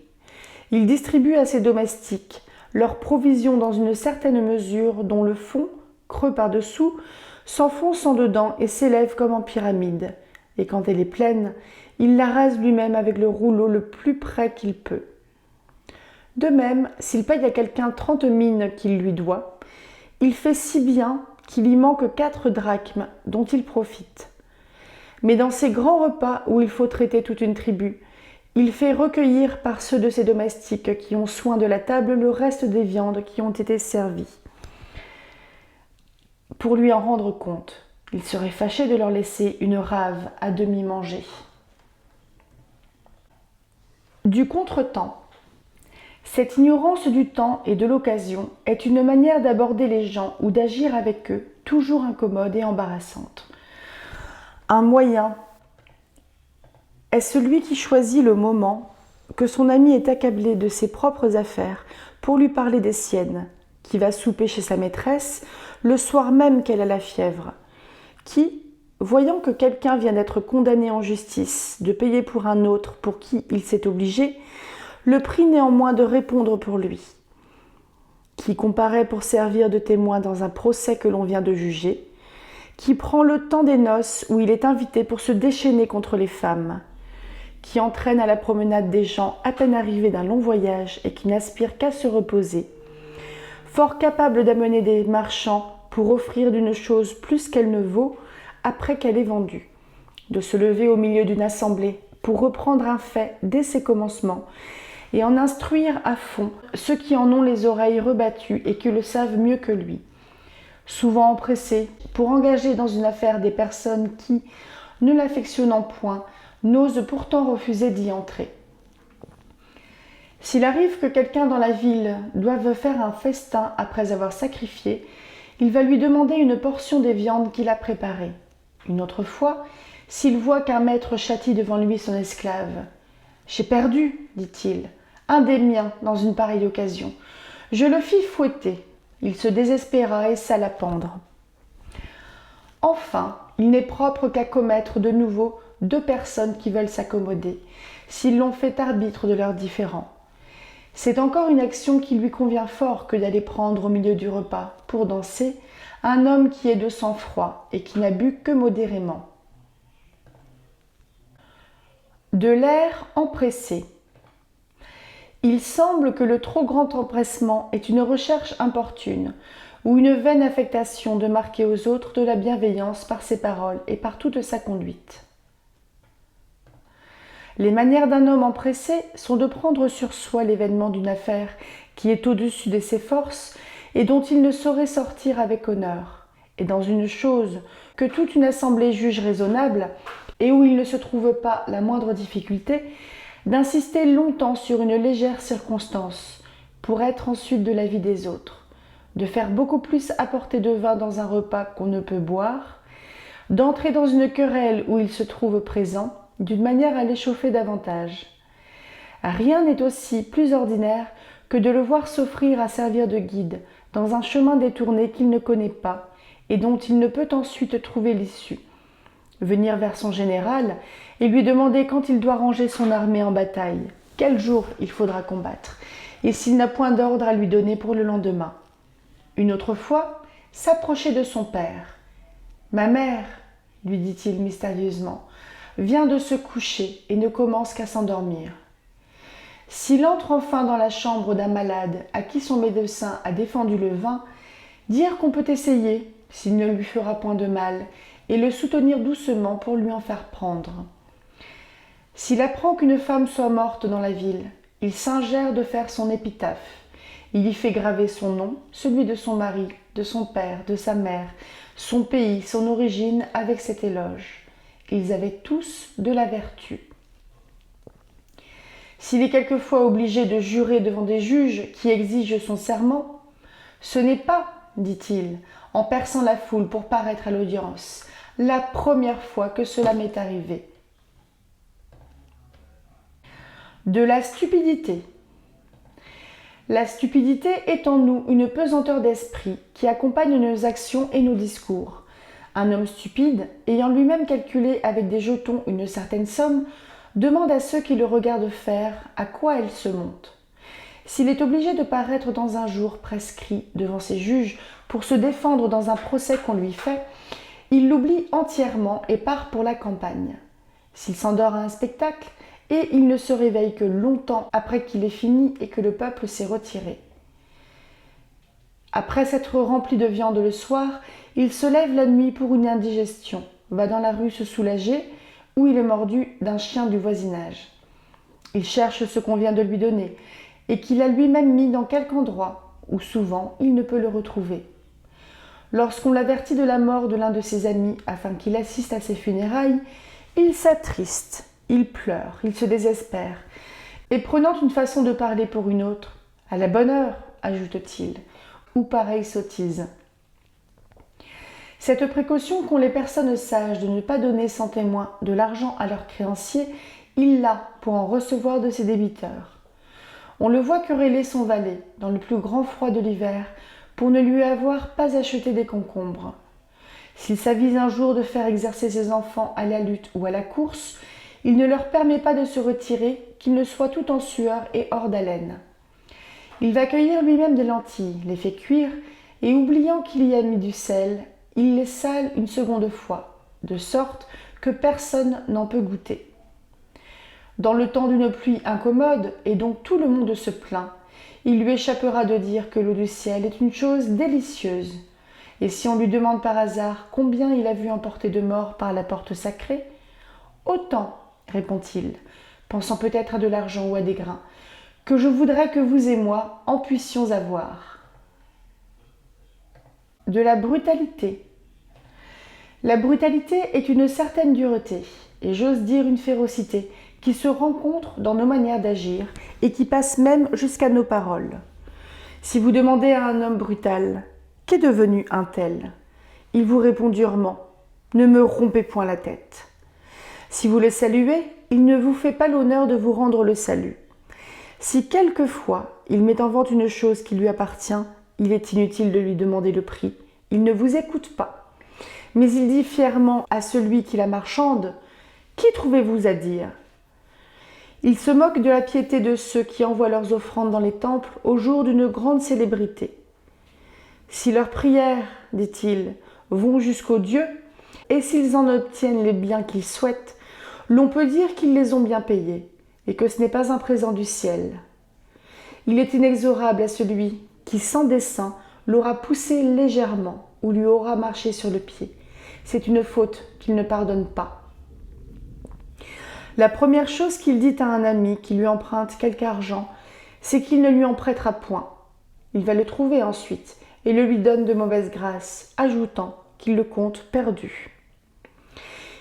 Speaker 1: Il distribue à ses domestiques leurs provisions dans une certaine mesure dont le fond, creux par-dessous, s'enfonce en dedans et s'élève comme en pyramide. Et quand elle est pleine, il la rase lui-même avec le rouleau le plus près qu'il peut. De même, s'il paye à quelqu'un 30 mines qu'il lui doit, il fait si bien qu'il y manque 4 drachmes dont il profite. Mais dans ces grands repas où il faut traiter toute une tribu, il fait recueillir par ceux de ses domestiques qui ont soin de la table le reste des viandes qui ont été servies. Pour lui en rendre compte, il serait fâché de leur laisser une rave à demi mangée. Du contretemps. Cette ignorance du temps et de l'occasion est une manière d'aborder les gens ou d'agir avec eux toujours incommode et embarrassante. Un moyen est celui qui choisit le moment que son ami est accablé de ses propres affaires pour lui parler des siennes, qui va souper chez sa maîtresse le soir même qu'elle a la fièvre, qui, voyant que quelqu'un vient d'être condamné en justice, de payer pour un autre pour qui il s'est obligé, le prie néanmoins de répondre pour lui, qui comparaît pour servir de témoin dans un procès que l'on vient de juger, qui prend le temps des noces où il est invité pour se déchaîner contre les femmes, qui entraîne à la promenade des gens à peine arrivés d'un long voyage et qui n'aspirent qu'à se reposer, fort capable d'amener des marchands pour offrir d'une chose plus qu'elle ne vaut après qu'elle est vendue, de se lever au milieu d'une assemblée pour reprendre un fait dès ses commencements et en instruire à fond ceux qui en ont les oreilles rebattues et qui le savent mieux que lui, souvent empressé pour engager dans une affaire des personnes qui, ne l'affectionnant point, n'ose pourtant refuser d'y entrer. S'il arrive que quelqu'un dans la ville doive faire un festin après avoir sacrifié, il va lui demander une portion des viandes qu'il a préparées. Une autre fois, s'il voit qu'un maître châtie devant lui son esclave, « J'ai perdu, dit-il, un des miens dans une pareille occasion. Je le fis fouetter. Il se désespéra et s'alla pendre. » Enfin, il n'est propre qu'à commettre de nouveau 2 personnes qui veulent s'accommoder, s'ils l'ont fait arbitre de leurs différends. C'est encore une action qui lui convient fort que d'aller prendre au milieu du repas, pour danser, un homme qui est de sang-froid et qui n'a bu que modérément. De l'air empressé. Il semble que le trop grand empressement est une recherche importune, ou une vaine affectation de marquer aux autres de la bienveillance par ses paroles et par toute sa conduite. Les manières d'un homme empressé sont de prendre sur soi l'événement d'une affaire qui est au-dessus de ses forces et dont il ne saurait sortir avec honneur, et dans une chose que toute une assemblée juge raisonnable et où il ne se trouve pas la moindre difficulté, d'insister longtemps sur une légère circonstance pour être ensuite de l'avis des autres, de faire beaucoup plus apporter de vin dans un repas qu'on ne peut boire, d'entrer dans une querelle où il se trouve présent, d'une manière à l'échauffer davantage. Rien n'est aussi plus ordinaire que de le voir s'offrir à servir de guide dans un chemin détourné qu'il ne connaît pas et dont il ne peut ensuite trouver l'issue. Venir vers son général et lui demander quand il doit ranger son armée en bataille, quel jour il faudra combattre, et s'il n'a point d'ordre à lui donner pour le lendemain. Une autre fois, s'approcher de son père. « Ma mère, lui dit-il mystérieusement, vient de se coucher et ne commence qu'à s'endormir. » S'il entre enfin dans la chambre d'un malade à qui son médecin a défendu le vin, dire qu'on peut essayer, s'il ne lui fera point de mal, et le soutenir doucement pour lui en faire prendre. S'il apprend qu'une femme soit morte dans la ville, il s'ingère de faire son épitaphe. Il y fait graver son nom, celui de son mari, de son père, de sa mère, son pays, son origine, avec cet éloge. Ils avaient tous de la vertu. S'il est quelquefois obligé de jurer devant des juges qui exigent son serment, ce n'est pas, dit-il, en perçant la foule pour paraître à l'audience, la première fois que cela m'est arrivé. De la stupidité. La stupidité est en nous une pesanteur d'esprit qui accompagne nos actions et nos discours, Un homme stupide, ayant lui-même calculé avec des jetons une certaine somme, demande à ceux qui le regardent faire à quoi elle se monte. S'il est obligé de paraître dans un jour prescrit devant ses juges pour se défendre dans un procès qu'on lui fait, il l'oublie entièrement et part pour la campagne. S'il s'endort à un spectacle, et il ne se réveille que longtemps après qu'il est fini et que le peuple s'est retiré. Après s'être rempli de viande le soir, il se lève la nuit pour une indigestion, va dans la rue se soulager, où il est mordu d'un chien du voisinage. Il cherche ce qu'on vient de lui donner, et qu'il a lui-même mis dans quelque endroit, où souvent il ne peut le retrouver. Lorsqu'on l'avertit de la mort de l'un de ses amis afin qu'il assiste à ses funérailles, il s'attriste, il pleure, il se désespère, et prenant une façon de parler pour une autre, « à la bonne heure », ajoute-t-il, ou pareille sottise. Cette précaution qu'ont les personnes sages de ne pas donner sans témoin de l'argent à leurs créanciers, il l'a pour en recevoir de ses débiteurs. On le voit quereller son valet dans le plus grand froid de l'hiver pour ne lui avoir pas acheté des concombres. S'il s'avise un jour de faire exercer ses enfants à la lutte ou à la course, il ne leur permet pas de se retirer, qu'ils ne soient tout en sueur et hors d'haleine. Il va cueillir lui-même des lentilles, les fait cuire, et oubliant qu'il y a mis du sel, il les sale une seconde fois, de sorte que personne n'en peut goûter. Dans le temps d'une pluie incommode, et dont tout le monde se plaint, il lui échappera de dire que l'eau du ciel est une chose délicieuse. Et si on lui demande par hasard combien il a vu emporter de morts par la porte sacrée, « Autant, répond-il, pensant peut-être à de l'argent ou à des grains, que je voudrais que vous et moi en puissions avoir. » De la brutalité. La brutalité est une certaine dureté, et j'ose dire une férocité, qui se rencontre dans nos manières d'agir et qui passe même jusqu'à nos paroles. Si vous demandez à un homme brutal « Qu'est devenu un tel ?» il vous répond durement « Ne me rompez point la tête ». Si vous le saluez, il ne vous fait pas l'honneur de vous rendre le salut. Si quelquefois il met en vente une chose qui lui appartient, il est inutile de lui demander le prix, il ne vous écoute pas. Mais il dit fièrement à celui qui la marchande « Qui trouvez-vous à dire ?» Il se moque de la piété de ceux qui envoient leurs offrandes dans les temples au jour d'une grande célébrité. Si leurs prières, dit-il, vont jusqu'au Dieu, et s'ils en obtiennent les biens qu'ils souhaitent, l'on peut dire qu'ils les ont bien payés, et que ce n'est pas un présent du ciel. Il est inexorable à celui qui, sans dessein, l'aura poussé légèrement ou lui aura marché sur le pied. C'est une faute qu'il ne pardonne pas. La première chose qu'il dit à un ami qui lui emprunte quelque argent, c'est qu'il ne lui en prêtera point. Il va le trouver ensuite et le lui donne de mauvaise grâce, ajoutant qu'il le compte perdu.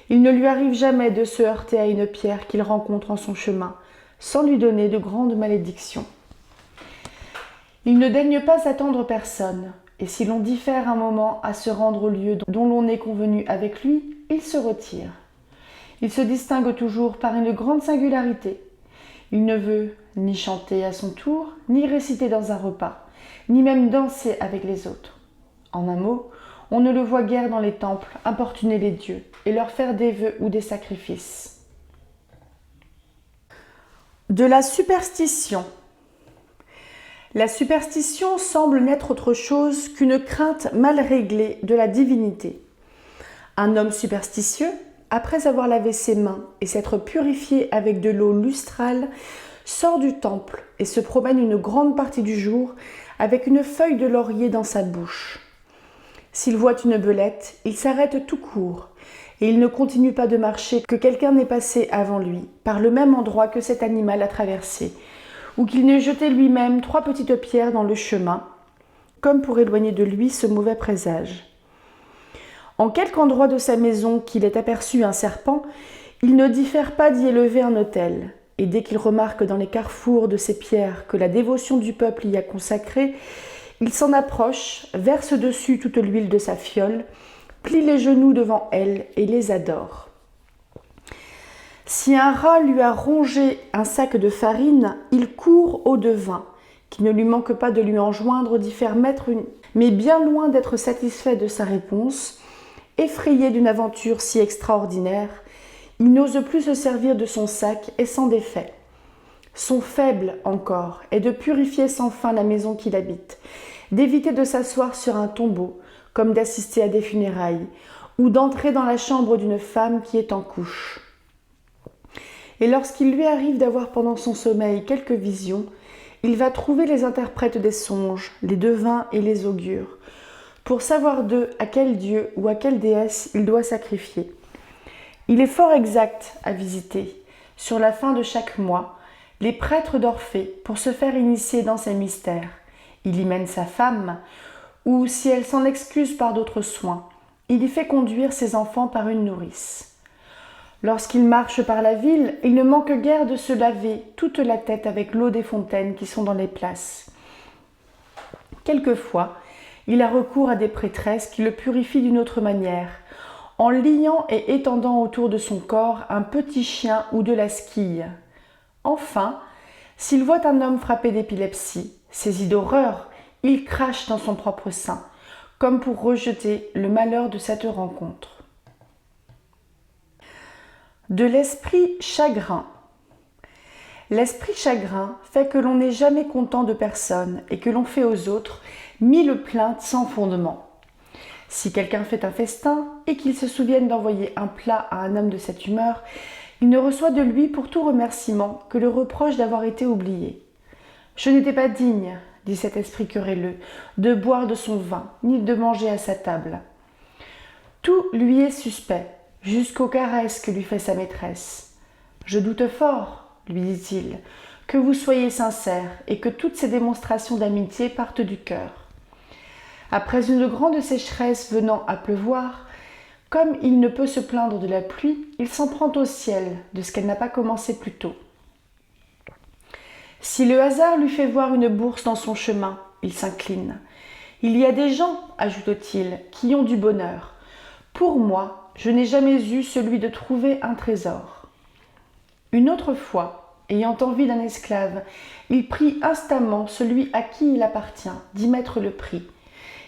Speaker 1: Il ne lui arrive jamais de se heurter à une pierre qu'il rencontre en son chemin, sans lui donner de grandes malédictions. Il ne daigne pas attendre personne, et si l'on diffère un moment à se rendre au lieu dont l'on est convenu avec lui, il se retire. Il se distingue toujours par une grande singularité. Il ne veut ni chanter à son tour, ni réciter dans un repas, ni même danser avec les autres. En un mot, on ne le voit guère dans les temples importuner les dieux et leur faire des vœux ou des sacrifices. De la superstition. La superstition semble n'être autre chose qu'une crainte mal réglée de la divinité. Un homme superstitieux, après avoir lavé ses mains et s'être purifié avec de l'eau lustrale, sort du temple et se promène une grande partie du jour avec une feuille de laurier dans sa bouche. S'il voit une belette, il s'arrête tout court et il ne continue pas de marcher que quelqu'un n'ait passé avant lui, par le même endroit que cet animal a traversé, ou qu'il n'ait jeté lui-même 3 petites pierres dans le chemin, comme pour éloigner de lui ce mauvais présage. En quelque endroit de sa maison qu'il ait aperçu un serpent, il ne diffère pas d'y élever un autel, et dès qu'il remarque dans les carrefours de ces pierres que la dévotion du peuple y a consacré, il s'en approche, verse dessus toute l'huile de sa fiole, plie les genoux devant elle et les adore. Si un rat lui a rongé un sac de farine, il court au devin, qui ne lui manque pas de lui enjoindre d'y faire mettre une... Mais bien loin d'être satisfait de sa réponse, Effrayé d'une aventure si extraordinaire, il n'ose plus se servir de son sac et s'en défait. Son faible encore est de purifier sans fin la maison qu'il habite, d'éviter de s'asseoir sur un tombeau, comme d'assister à des funérailles, ou d'entrer dans la chambre d'une femme qui est en couche. Et lorsqu'il lui arrive d'avoir pendant son sommeil quelques visions, il va trouver les interprètes des songes, les devins et les augures, pour savoir d'eux à quel dieu ou à quelle déesse il doit sacrifier. Il est fort exact à visiter, sur la fin de chaque mois, les prêtres d'Orphée pour se faire initier dans ces mystères. Il y mène sa femme, ou si elle s'en excuse par d'autres soins, il y fait conduire ses enfants par une nourrice. Lorsqu'il marche par la ville, il ne manque guère de se laver toute la tête avec l'eau des fontaines qui sont dans les places. Quelquefois, il a recours à des prêtresses qui le purifient d'une autre manière, en liant et étendant autour de son corps un petit chien ou de la squille. Enfin, s'il voit un homme frappé d'épilepsie, saisi d'horreur, il crache dans son propre sein, comme pour rejeter le malheur de cette rencontre. De l'esprit chagrin. L'esprit chagrin fait que l'on n'est jamais content de personne et que l'on fait aux autres 1000 plaintes sans fondement. Si quelqu'un fait un festin et qu'il se souvienne d'envoyer un plat à un homme de cette humeur, il ne reçoit de lui pour tout remerciement que le reproche d'avoir été oublié. « Je n'étais pas digne, dit cet esprit querelleux, de boire de son vin, ni de manger à sa table. » Tout lui est suspect, jusqu'aux caresses que lui fait sa maîtresse. « Je doute fort, lui dit-il, que vous soyez sincère et que toutes ces démonstrations d'amitié partent du cœur. » Après une grande sécheresse venant à pleuvoir, comme il ne peut se plaindre de la pluie, il s'en prend au ciel de ce qu'elle n'a pas commencé plus tôt. Si le hasard lui fait voir une bourse dans son chemin, il s'incline. Il y a des gens, ajoute-t-il, qui ont du bonheur. Pour moi, je n'ai jamais eu celui de trouver un trésor. Une autre fois, ayant envie d'un esclave, il prie instamment celui à qui il appartient d'y mettre le prix.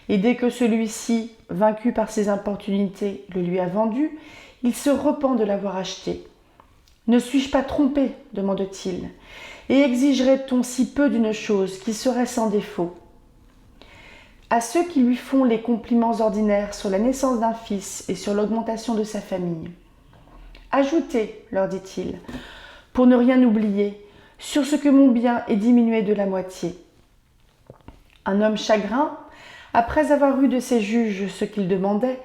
Speaker 1: Et dès que celui-ci, vaincu par ses importunités, le lui a vendu, il se repent de l'avoir acheté. « Ne suis-je pas trompé ?» demande-t-il. « Et exigerait-on si peu d'une chose qui serait sans défaut ?» À ceux qui lui font les compliments ordinaires sur la naissance d'un fils et sur l'augmentation de sa famille. « Ajoutez, leur dit-il, pour ne rien oublier, sur ce que mon bien est diminué de la moitié. » Un homme chagrin, après avoir eu de ses juges ce qu'il demandait,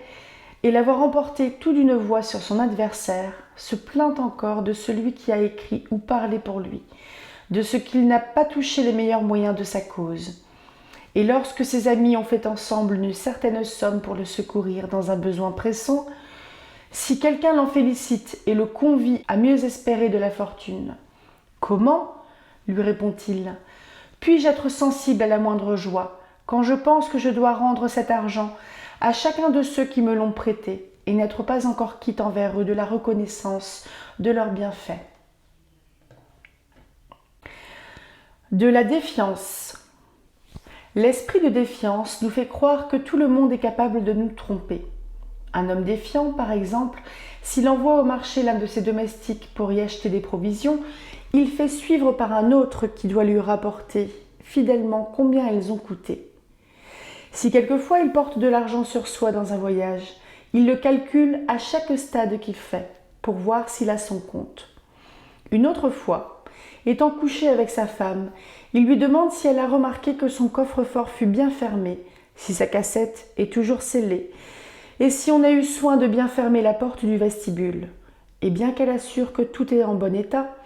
Speaker 1: et l'avoir emporté tout d'une voix sur son adversaire, se plaint encore de celui qui a écrit ou parlé pour lui, de ce qu'il n'a pas touché les meilleurs moyens de sa cause. Et lorsque ses amis ont fait ensemble une certaine somme pour le secourir dans un besoin pressant, si quelqu'un l'en félicite et le convie à mieux espérer de la fortune, « Comment, lui répond-il, puis-je être sensible à la moindre joie quand je pense que je dois rendre cet argent à chacun de ceux qui me l'ont prêté et n'être pas encore quitte envers eux de la reconnaissance de leurs bienfaits. » De la défiance. L'esprit de défiance nous fait croire que tout le monde est capable de nous tromper. Un homme défiant, par exemple, s'il envoie au marché l'un de ses domestiques pour y acheter des provisions, il fait suivre par un autre qui doit lui rapporter fidèlement combien elles ont coûté. Si quelquefois il porte de l'argent sur soi dans un voyage, il le calcule à chaque stade qu'il fait, pour voir s'il a son compte. Une autre fois, étant couché avec sa femme, il lui demande si elle a remarqué que son coffre-fort fut bien fermé, si sa cassette est toujours scellée, et si on a eu soin de bien fermer la porte du vestibule. Et bien qu'elle assure que tout est en bon état,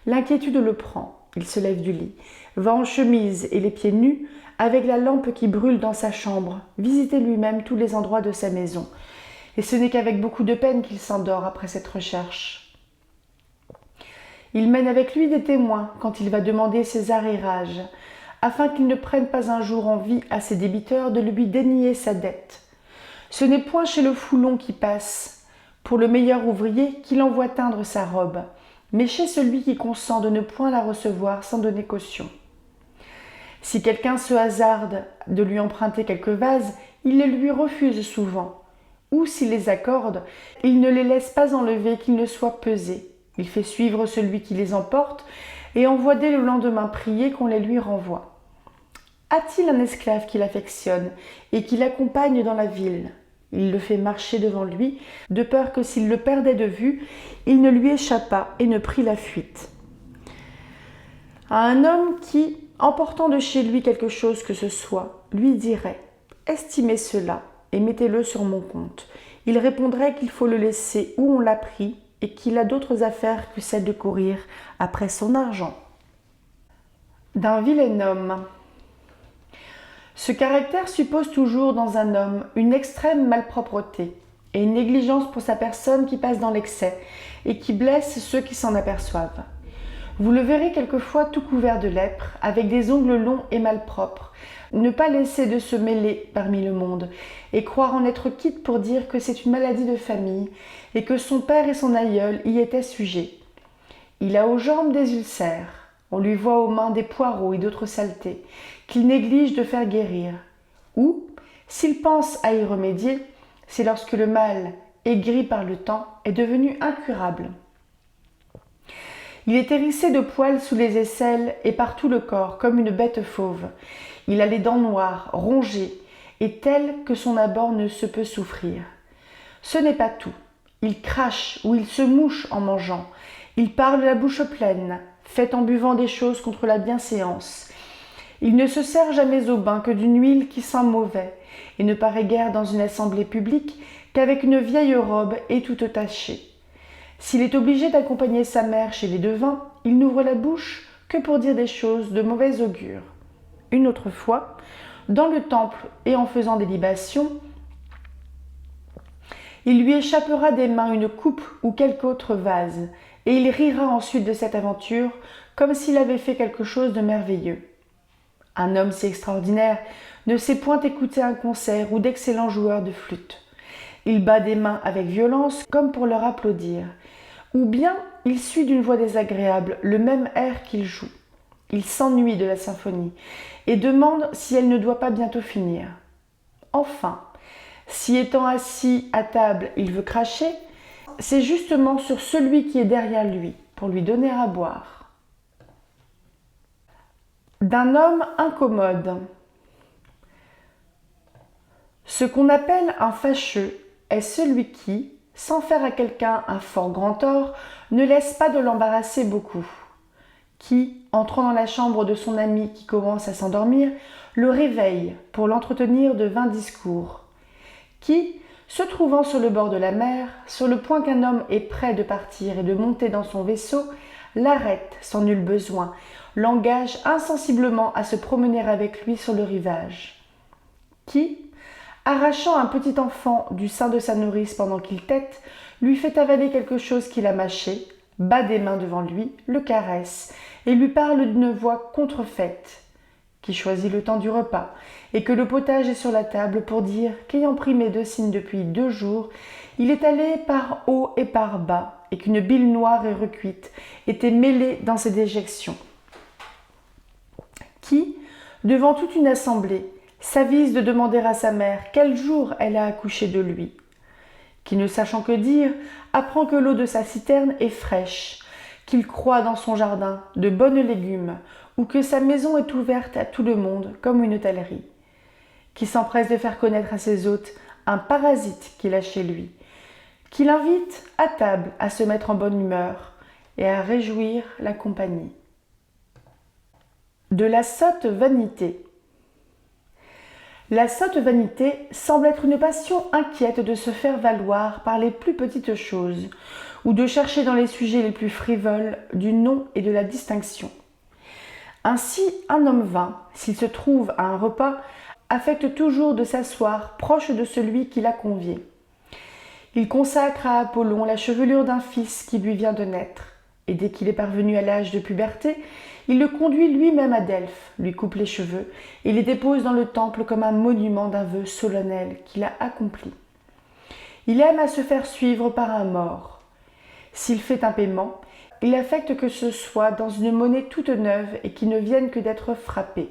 Speaker 1: l'inquiétude le prend. Il se lève du lit, va en chemise et les pieds nus, avec la lampe qui brûle dans sa chambre, visiter lui-même tous les endroits de sa maison. Et ce n'est qu'avec beaucoup de peine qu'il s'endort après cette recherche. Il mène avec lui des témoins quand il va demander ses arrérages, afin qu'il ne prenne pas un jour envie à ses débiteurs de lui dénier sa dette. Ce n'est point chez le foulon qui passe, pour le meilleur ouvrier qu'il envoie teindre sa robe, mais chez celui qui consent de ne point la recevoir sans donner caution. Si quelqu'un se hasarde de lui emprunter quelques vases, il les lui refuse souvent, ou s'il les accorde, il ne les laisse pas enlever qu'ils ne soient pesés. Il fait suivre celui qui les emporte et envoie dès le lendemain prier qu'on les lui renvoie. A-t-il un esclave qui l'affectionne et qui l'accompagne dans la ville? Il le fait marcher devant lui, de peur que s'il le perdait de vue, il ne lui échappât et ne prît la fuite. À un homme qui, emportant de chez lui quelque chose que ce soit, lui dirait « Estimez cela et mettez-le sur mon compte », il répondrait qu'il faut le laisser où on l'a pris et qu'il a d'autres affaires que celle de courir après son argent. D'un vilain homme. Ce caractère suppose toujours dans un homme une extrême malpropreté et une négligence pour sa personne qui passe dans l'excès et qui blesse ceux qui s'en aperçoivent. Vous le verrez quelquefois tout couvert de lèpre, avec des ongles longs et malpropres, ne pas laisser de se mêler parmi le monde, et croire en être quitte pour dire que c'est une maladie de famille, et que son père et son aïeul y étaient sujets. Il a aux jambes des ulcères, on lui voit aux mains des poireaux et d'autres saletés, qu'il néglige de faire guérir. Ou, s'il pense à y remédier, c'est lorsque le mal, aigri par le temps, est devenu incurable. Il est hérissé de poils sous les aisselles et par tout le corps, comme une bête fauve. Il a les dents noires, rongées, et telles que son abord ne se peut souffrir. Ce n'est pas tout. Il crache ou il se mouche en mangeant. Il parle la bouche pleine, fait en buvant des choses contre la bienséance. Il ne se sert jamais au bain que d'une huile qui sent mauvais, et ne paraît guère dans une assemblée publique qu'avec une vieille robe et toute tachée. S'il est obligé d'accompagner sa mère chez les devins, il n'ouvre la bouche que pour dire des choses de mauvais augure. Une autre fois, dans le temple et en faisant des libations, il lui échappera des mains une coupe ou quelque autre vase, et il rira ensuite de cette aventure comme s'il avait fait quelque chose de merveilleux. Un homme si extraordinaire ne sait point écouter un concert ou d'excellents joueurs de flûte. Il bat des mains avec violence comme pour leur applaudir. Ou bien il suit d'une voix désagréable le même air qu'il joue. Il s'ennuie de la symphonie et demande si elle ne doit pas bientôt finir. Enfin, si étant assis à table il veut cracher, c'est justement sur celui qui est derrière lui pour lui donner à boire. D'un homme incommode. Ce qu'on appelle un fâcheux est celui qui, sans faire à quelqu'un un fort grand tort, ne laisse pas de l'embarrasser beaucoup, qui, entrant dans la chambre de son ami qui commence à s'endormir, le réveille pour l'entretenir de vains discours, qui, se trouvant sur le bord de la mer, sur le point qu'un homme est prêt de partir et de monter dans son vaisseau, l'arrête sans nul besoin, l'engage insensiblement à se promener avec lui sur le rivage, qui, arrachant un petit enfant du sein de sa nourrice pendant qu'il tète, lui fait avaler quelque chose qu'il a mâché, bat des mains devant lui, le caresse et lui parle d'une voix contrefaite, qui choisit le temps du repas et que le potage est sur la table pour dire qu'ayant pris médecine depuis 2 jours, il est allé par haut et par bas et qu'une bile noire et recuite était mêlée dans ses déjections, qui, devant toute une assemblée, s'avise de demander à sa mère quel jour elle a accouché de lui, qui, ne sachant que dire, apprend que l'eau de sa citerne est fraîche, qu'il croît dans son jardin de bonnes légumes, ou que sa maison est ouverte à tout le monde comme une hôtellerie, qui s'empresse de faire connaître à ses hôtes un parasite qu'il a chez lui, qui l'invite à table à se mettre en bonne humeur et à réjouir la compagnie. De la sotte vanité. La sotte vanité semble être une passion inquiète de se faire valoir par les plus petites choses, ou de chercher dans les sujets les plus frivoles du nom et de la distinction. Ainsi, un homme vain, s'il se trouve à un repas, affecte toujours de s'asseoir proche de celui qui l'a convié. Il consacre à Apollon la chevelure d'un fils qui lui vient de naître, et dès qu'il est parvenu à l'âge de puberté, il le conduit lui-même à Delphes, lui coupe les cheveux et les dépose dans le temple comme un monument d'un vœu solennel qu'il a accompli. Il aime à se faire suivre par un mort. S'il fait un paiement, il affecte que ce soit dans une monnaie toute neuve et qui ne vienne que d'être frappée.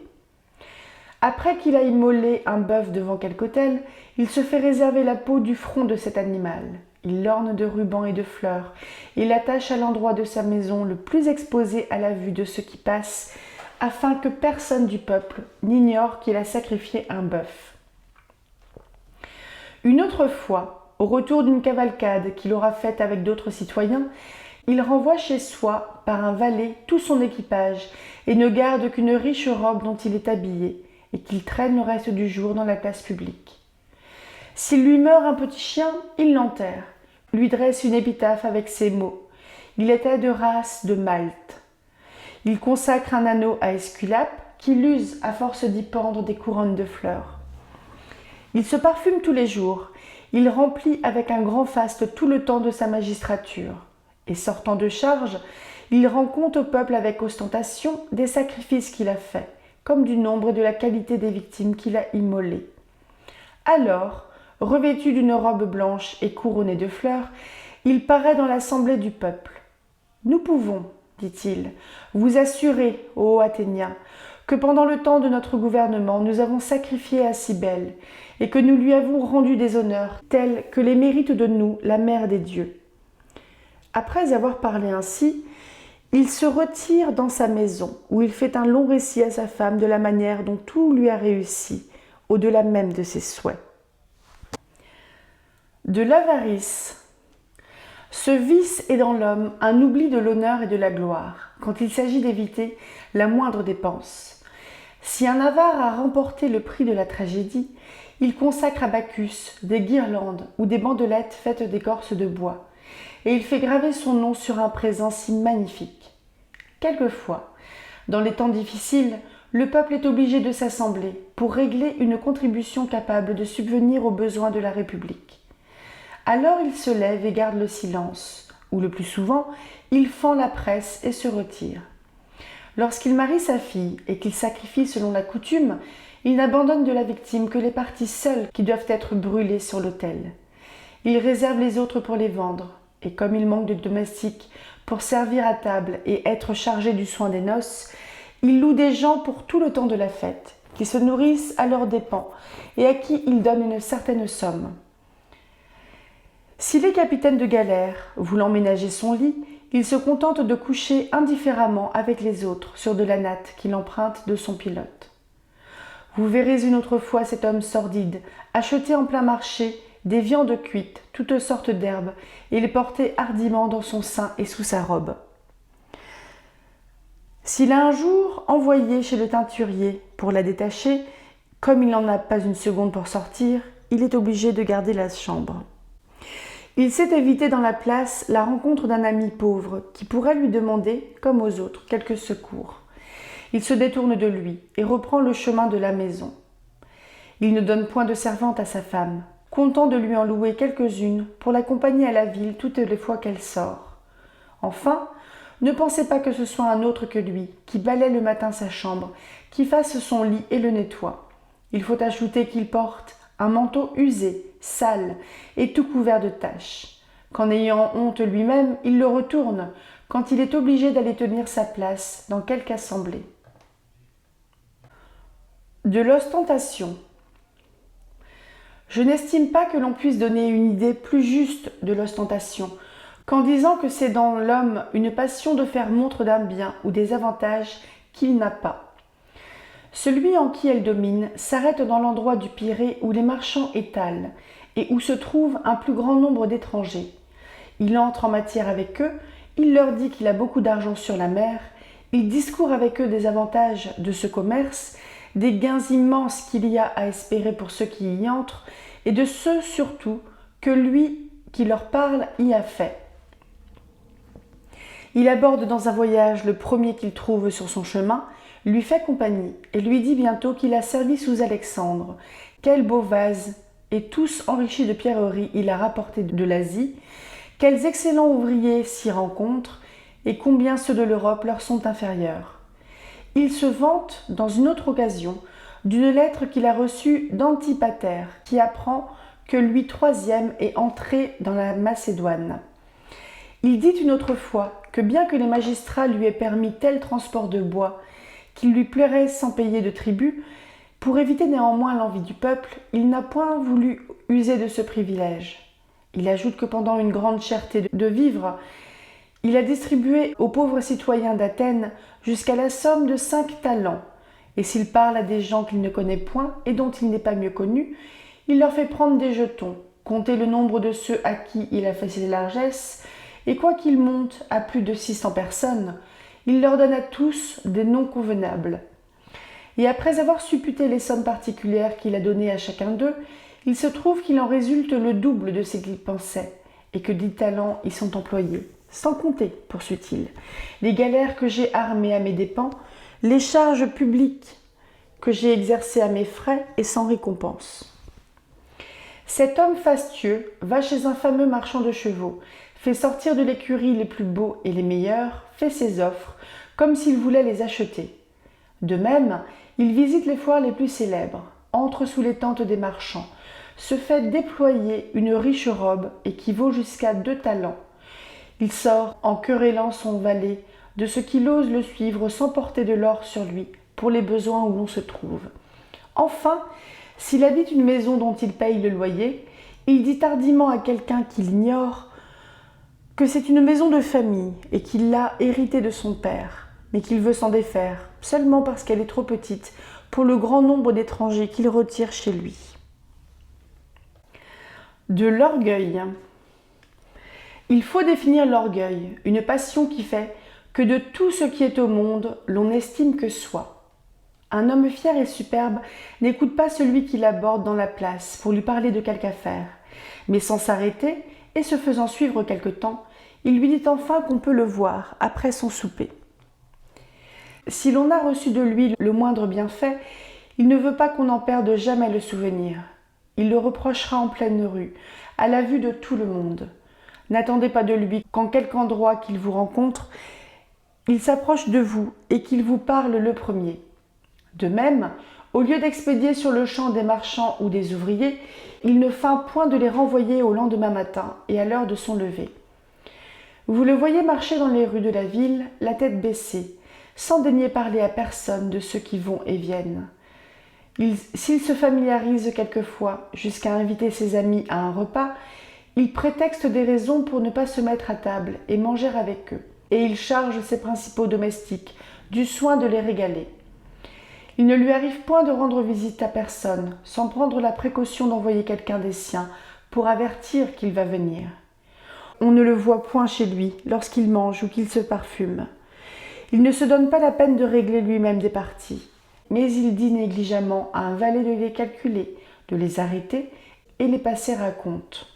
Speaker 1: Après qu'il a immolé un bœuf devant quelque autel, Il se fait réserver la peau du front de cet animal. Il l'orne de rubans et de fleurs, et l'attache à l'endroit de sa maison le plus exposé à la vue de ceux qui passent, afin que personne du peuple n'ignore qu'il a sacrifié un bœuf. Une autre fois, au retour d'une cavalcade qu'il aura faite avec d'autres citoyens, il renvoie chez soi par un valet tout son équipage et ne garde qu'une riche robe dont il est habillé et qu'il traîne le reste du jour dans la place publique. S'il lui meurt un petit chien, il l'enterre, lui dresse une épitaphe avec ces mots « Il était de race de Malte ». Il consacre un anneau à Esculape qui l'use à force d'y pendre des couronnes de fleurs. Il se parfume tous les jours, il remplit avec un grand faste tout le temps de sa magistrature. Et sortant de charge, il rend compte au peuple avec ostentation des sacrifices qu'il a faits, comme du nombre et de la qualité des victimes qu'il a immolées. Alors, revêtu d'une robe blanche et couronné de fleurs, il paraît dans l'assemblée du peuple. « Nous pouvons, dit-il, vous assurer, ô Athéniens, que pendant le temps de notre gouvernement, nous avons sacrifié à Cybèle et que nous lui avons rendu des honneurs tels que les mérite de nous la mère des dieux. » Après avoir parlé ainsi, il se retire dans sa maison, où il fait un long récit à sa femme de la manière dont tout lui a réussi, au-delà même de ses souhaits. De l'avarice. Ce vice est dans l'homme un oubli de l'honneur et de la gloire, quand il s'agit d'éviter la moindre dépense. Si un avare a remporté le prix de la tragédie, il consacre à Bacchus des guirlandes ou des bandelettes faites d'écorce de bois, et il fait graver son nom sur un présent si magnifique. Quelquefois, dans les temps difficiles, le peuple est obligé de s'assembler pour régler une contribution capable de subvenir aux besoins de la République. Alors il se lève et garde le silence, ou le plus souvent, il fend la presse et se retire. Lorsqu'il marie sa fille et qu'il sacrifie selon la coutume, il n'abandonne de la victime que les parties seules qui doivent être brûlées sur l'autel. Il réserve les autres pour les vendre, et comme il manque de domestiques pour servir à table et être chargé du soin des noces, il loue des gens pour tout le temps de la fête, qui se nourrissent à leurs dépens et à qui il donne une certaine somme. S'il est capitaine de galère, voulant ménager son lit, il se contente de coucher indifféremment avec les autres sur de la natte qu'il emprunte de son pilote. Vous verrez une autre fois cet homme sordide acheter en plein marché des viandes cuites, toutes sortes d'herbes, et les porter hardiment dans son sein et sous sa robe. S'il a un jour envoyé chez le teinturier pour la détacher, comme il n'en a pas une seconde pour sortir, il est obligé de garder la chambre. Il sait éviter dans la place la rencontre d'un ami pauvre qui pourrait lui demander, comme aux autres, quelques secours. Il se détourne de lui et reprend le chemin de la maison. Il ne donne point de servante à sa femme, content de lui en louer quelques-unes pour l'accompagner à la ville toutes les fois qu'elle sort. Enfin, ne pensez pas que ce soit un autre que lui, qui balaie le matin sa chambre, qui fasse son lit et le nettoie. Il faut ajouter qu'il porte un manteau usé, sale et tout couvert de taches, qu'en ayant honte lui-même, il le retourne quand il est obligé d'aller tenir sa place dans quelque assemblée. De l'ostentation. Je n'estime pas que l'on puisse donner une idée plus juste de l'ostentation qu'en disant que c'est dans l'homme une passion de faire montre d'un bien ou des avantages qu'il n'a pas. Celui en qui elle domine s'arrête dans l'endroit du Pirée où les marchands étalent et où se trouve un plus grand nombre d'étrangers. Il entre en matière avec eux, il leur dit qu'il a beaucoup d'argent sur la mer, il discourt avec eux des avantages de ce commerce, des gains immenses qu'il y a à espérer pour ceux qui y entrent, et de ceux surtout que lui qui leur parle y a fait. Il aborde dans un voyage le premier qu'il trouve sur son chemin, lui fait compagnie et lui dit bientôt qu'il a servi sous Alexandre. Quels beaux vases et tous enrichis de pierreries il a rapportés de l'Asie, quels excellents ouvriers s'y rencontrent et combien ceux de l'Europe leur sont inférieurs. Il se vante, dans une autre occasion, d'une lettre qu'il a reçue d'Antipater, qui apprend que Louis III est entré dans la Macédoine. Il dit une autre fois que bien que les magistrats lui aient permis tel transport de bois qu'il lui plairait sans payer de tribut, Pour éviter néanmoins l'envie du peuple, il n'a point voulu user de ce privilège. Il ajoute que pendant une grande cherté de vivres, il a distribué aux pauvres citoyens d'Athènes jusqu'à la somme de 5 talents. Et s'il parle à des gens qu'il ne connaît point et dont il n'est pas mieux connu, il leur fait prendre des jetons, compter le nombre de ceux à qui il a fait ses largesses, et quoiqu'il monte à plus de 600 personnes, il leur donne à tous des noms convenables. Et après avoir supputé les sommes particulières qu'il a données à chacun d'eux, il se trouve qu'il en résulte le double de ce qu'il pensait, et que 10 talents y sont employés. Sans compter, poursuit-il, les galères que j'ai armées à mes dépens, les charges publiques que j'ai exercées à mes frais et sans récompense. Cet homme fastueux va chez un fameux marchand de chevaux, fait sortir de l'écurie les plus beaux et les meilleurs, fait ses offres, comme s'il voulait les acheter. De même, il visite les foires les plus célèbres, entre sous les tentes des marchands, se fait déployer une riche robe et qui vaut jusqu'à 2 talents. Il sort en querellant son valet de ce qu'il ose le suivre sans porter de l'or sur lui pour les besoins où l'on se trouve. Enfin, s'il habite une maison dont il paye le loyer, il dit hardiment à quelqu'un qu'il ignore que c'est une maison de famille et qu'il l'a héritée de son père, mais qu'il veut s'en défaire, seulement parce qu'elle est trop petite pour le grand nombre d'étrangers qu'il retire chez lui. De l'orgueil. Il faut définir l'orgueil, une passion qui fait que de tout ce qui est au monde, l'on estime que soi. Un homme fier et superbe n'écoute pas celui qui l'aborde dans la place pour lui parler de quelque affaire, mais sans s'arrêter et se faisant suivre quelque temps, il lui dit enfin qu'on peut le voir après son souper. Si l'on a reçu de lui le moindre bienfait, il ne veut pas qu'on en perde jamais le souvenir. Il le reprochera en pleine rue, à la vue de tout le monde. N'attendez pas de lui qu'en quelque endroit qu'il vous rencontre, il s'approche de vous et qu'il vous parle le premier. De même, au lieu d'expédier sur le champ des marchands ou des ouvriers, il ne feint point de les renvoyer au lendemain matin et à l'heure de son lever. Vous le voyez marcher dans les rues de la ville, la tête baissée, sans daigner parler à personne de ceux qui vont et viennent. S'il se familiarise quelquefois jusqu'à inviter ses amis à un repas, il prétexte des raisons pour ne pas se mettre à table et manger avec eux, et il charge ses principaux domestiques du soin de les régaler. Il ne lui arrive point de rendre visite à personne, sans prendre la précaution d'envoyer quelqu'un des siens pour avertir qu'il va venir. On ne le voit point chez lui lorsqu'il mange ou qu'il se parfume. Il ne se donne pas la peine de régler lui-même des parties, mais il dit négligemment à un valet de les calculer, de les arrêter et les passer à compte.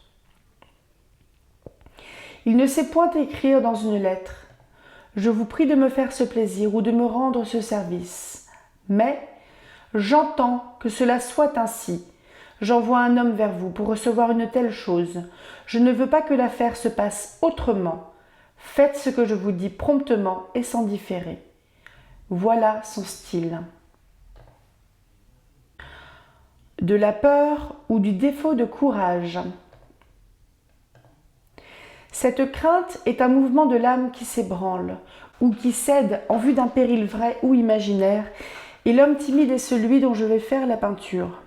Speaker 1: Il ne sait point écrire dans une lettre « Je vous prie de me faire ce plaisir ou de me rendre ce service ». Mais j'entends que cela soit ainsi. J'envoie un homme vers vous pour recevoir une telle chose. Je ne veux pas que l'affaire se passe autrement. Faites ce que je vous dis promptement et sans différer. Voilà son style. De la peur ou du défaut de courage. Cette crainte est un mouvement de l'âme qui s'ébranle ou qui cède en vue d'un péril vrai ou imaginaire, et l'homme timide est celui dont je vais faire la peinture.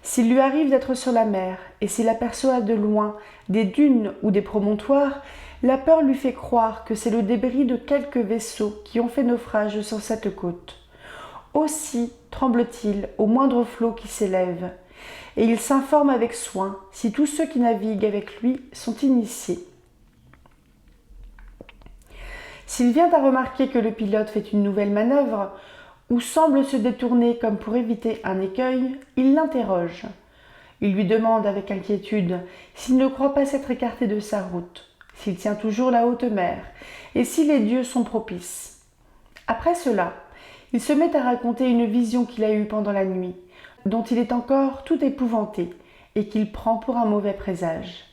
Speaker 1: S'il lui arrive d'être sur la mer et s'il aperçoit de loin des dunes ou des promontoires, la peur lui fait croire que c'est le débris de quelques vaisseaux qui ont fait naufrage sur cette côte. Aussi tremble-t-il au moindre flot qui s'élève, et il s'informe avec soin si tous ceux qui naviguent avec lui sont initiés. S'il vient à remarquer que le pilote fait une nouvelle manœuvre, ou semble se détourner comme pour éviter un écueil, il l'interroge. Il lui demande avec inquiétude s'il ne croit pas s'être écarté de sa route, s'il tient toujours la haute mer, et si les dieux sont propices. Après cela, il se met à raconter une vision qu'il a eue pendant la nuit, dont il est encore tout épouvanté, et qu'il prend pour un mauvais présage.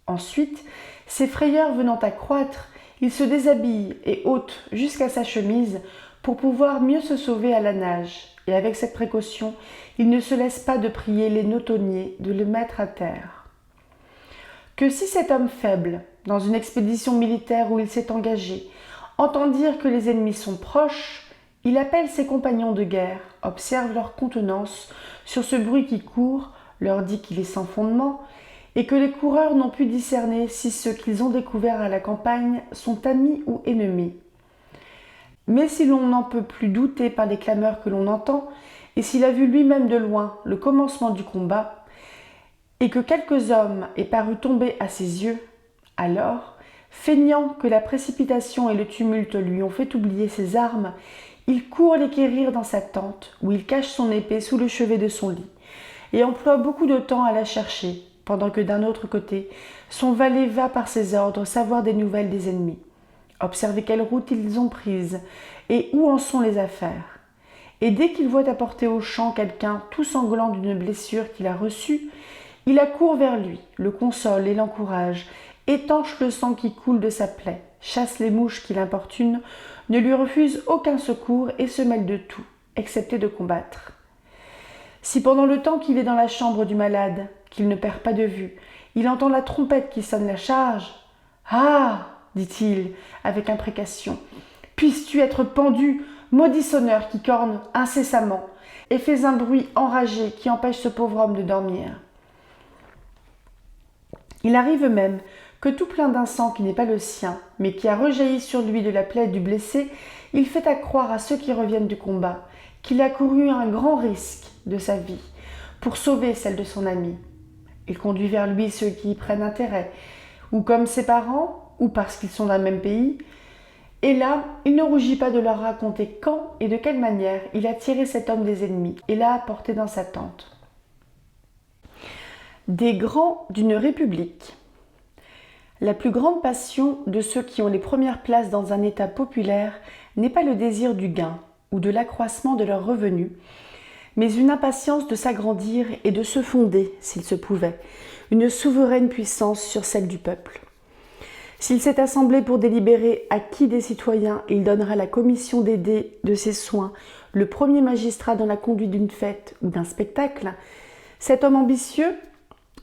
Speaker 1: Ensuite, ses frayeurs venant à croître, il se déshabille et ôte jusqu'à sa chemise pour pouvoir mieux se sauver à la nage, et avec cette précaution, il ne se laisse pas de prier les nautonniers de le mettre à terre. Que si cet homme faible, dans une expédition militaire où il s'est engagé, entend dire que les ennemis sont proches, Il appelle ses compagnons de guerre, observe leur contenance sur ce bruit qui court, leur dit qu'il est sans fondement, et que les coureurs n'ont pu discerner si ceux qu'ils ont découverts à la campagne sont amis ou ennemis. Mais si l'on n'en peut plus douter par les clameurs que l'on entend, et s'il a vu lui-même de loin le commencement du combat, et que quelques hommes aient paru tomber à ses yeux, alors, feignant que la précipitation et le tumulte lui ont fait oublier ses armes, il court les quérir dans sa tente, où il cache son épée sous le chevet de son lit, et emploie beaucoup de temps à la chercher, pendant que d'un autre côté, son valet va par ses ordres savoir des nouvelles des ennemis, observer quelle route ils ont prise, et où en sont les affaires. Et dès qu'il voit apporter au champ quelqu'un tout sanglant d'une blessure qu'il a reçue, il accourt vers lui, le console et l'encourage, étanche le sang qui coule de sa plaie, chasse les mouches qui l'importunent, ne lui refuse aucun secours et se mêle de tout, excepté de combattre. Si pendant le temps qu'il est dans la chambre du malade, qu'il ne perd pas de vue, il entend la trompette qui sonne la charge, « Ah !» dit-il avec imprécation, « puisses-tu être pendu, maudit sonneur qui corne incessamment, et fais un bruit enragé qui empêche ce pauvre homme de dormir. » Il arrive même que tout plein d'un sang qui n'est pas le sien, mais qui a rejailli sur lui de la plaie du blessé, il fait accroire à ceux qui reviennent du combat qu'il a couru un grand risque de sa vie pour sauver celle de son ami. Il conduit vers lui ceux qui y prennent intérêt, ou comme ses parents, ou parce qu'ils sont d'un même pays, et là, il ne rougit pas de leur raconter quand et de quelle manière il a tiré cet homme des ennemis et l'a apporté dans sa tente. Des grands d'une république. La plus grande passion de ceux qui ont les premières places dans un État populaire n'est pas le désir du gain ou de l'accroissement de leurs revenus, mais une impatience de s'agrandir et de se fonder, s'il se pouvait, une souveraine puissance sur celle du peuple. S'il s'est assemblé pour délibérer à qui des citoyens il donnera la commission d'aider de ses soins le premier magistrat dans la conduite d'une fête ou d'un spectacle, cet homme ambitieux,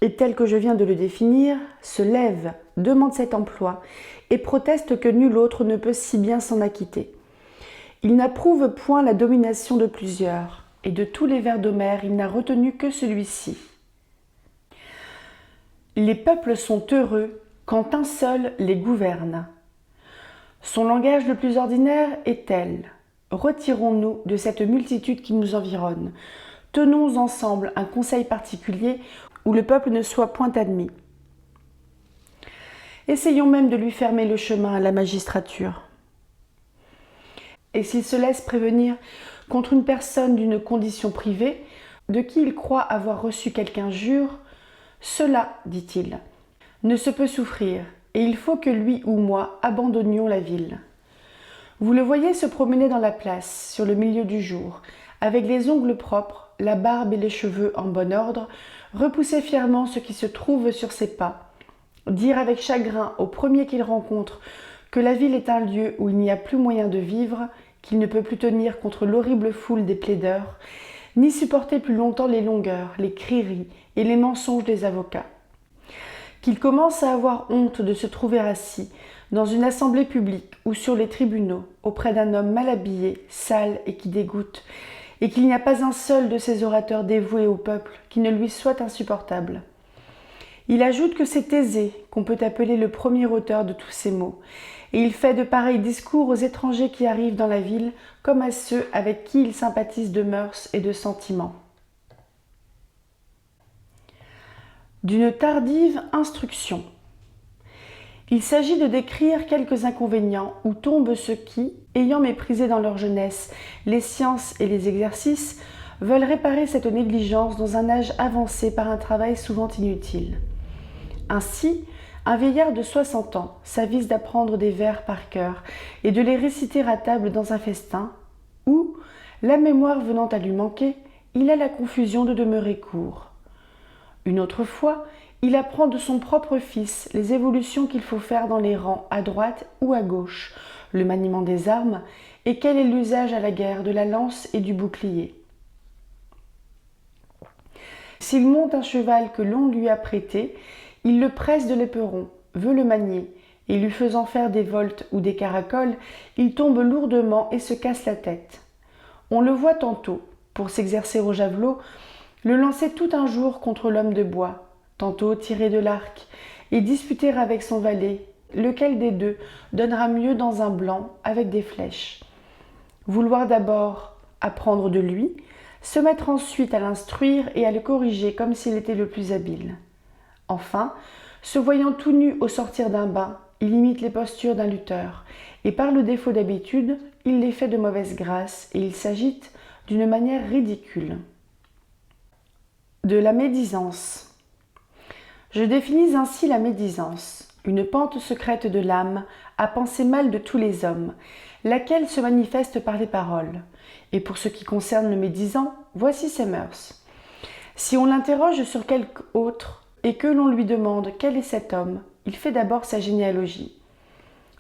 Speaker 1: et tel que je viens de le définir, se lève, demande cet emploi et proteste que nul autre ne peut si bien s'en acquitter. Il n'approuve point la domination de plusieurs, et de tous les vers d'Homère, il n'a retenu que celui-ci. Les peuples sont heureux quand un seul les gouverne. Son langage le plus ordinaire est tel : retirons-nous de cette multitude qui nous environne, tenons ensemble un conseil particulier où le peuple ne soit point admis. Essayons même de lui fermer le chemin à la magistrature. Et s'il se laisse prévenir contre une personne d'une condition privée, de qui il croit avoir reçu quelque injure, cela, dit-il, ne se peut souffrir, et il faut que lui ou moi abandonnions la ville. Vous le voyez se promener dans la place, sur le milieu du jour, avec les ongles propres, la barbe et les cheveux en bon ordre, repousser fièrement ce qui se trouve sur ses pas, dire avec chagrin au premier qu'il rencontre que la ville est un lieu où il n'y a plus moyen de vivre, qu'il ne peut plus tenir contre l'horrible foule des plaideurs, ni supporter plus longtemps les longueurs, les crieries et les mensonges des avocats. Qu'il commence à avoir honte de se trouver assis dans une assemblée publique ou sur les tribunaux auprès d'un homme mal habillé, sale et qui dégoûte, et qu'il n'y a pas un seul de ces orateurs dévoués au peuple qui ne lui soit insupportable. Il ajoute que c'est Thésée qu'on peut appeler le premier auteur de tous ces mots, et il fait de pareils discours aux étrangers qui arrivent dans la ville comme à ceux avec qui il sympathise de mœurs et de sentiments. D'une tardive instruction. Il s'agit de décrire quelques inconvénients où tombent ceux qui, ayant méprisé dans leur jeunesse les sciences et les exercices, veulent réparer cette négligence dans un âge avancé par un travail souvent inutile. Ainsi, un vieillard de 60 ans s'avise d'apprendre des vers par cœur et de les réciter à table dans un festin, où, la mémoire venant à lui manquer, il a la confusion de demeurer court. Une autre fois, il apprend de son propre fils les évolutions qu'il faut faire dans les rangs à droite ou à gauche, le maniement des armes et quel est l'usage à la guerre de la lance et du bouclier. S'il monte un cheval que l'on lui a prêté, il le presse de l'éperon, veut le manier, et lui faisant faire des voltes ou des caracoles, il tombe lourdement et se casse la tête. On le voit tantôt, pour s'exercer au javelot, le lancer tout un jour contre l'homme de bois, tantôt tirer de l'arc et disputer avec son valet, lequel des deux donnera mieux dans un blanc avec des flèches. Vouloir d'abord apprendre de lui, se mettre ensuite à l'instruire et à le corriger comme s'il était le plus habile. Enfin, se voyant tout nu au sortir d'un bain, il imite les postures d'un lutteur, et par le défaut d'habitude, il les fait de mauvaise grâce et il s'agite d'une manière ridicule. De la médisance. Je définis ainsi la médisance, une pente secrète de l'âme à penser mal de tous les hommes, laquelle se manifeste par les paroles. Et pour ce qui concerne le médisant, voici ses mœurs. Si on l'interroge sur quelque autre et que l'on lui demande quel est cet homme, il fait d'abord sa généalogie.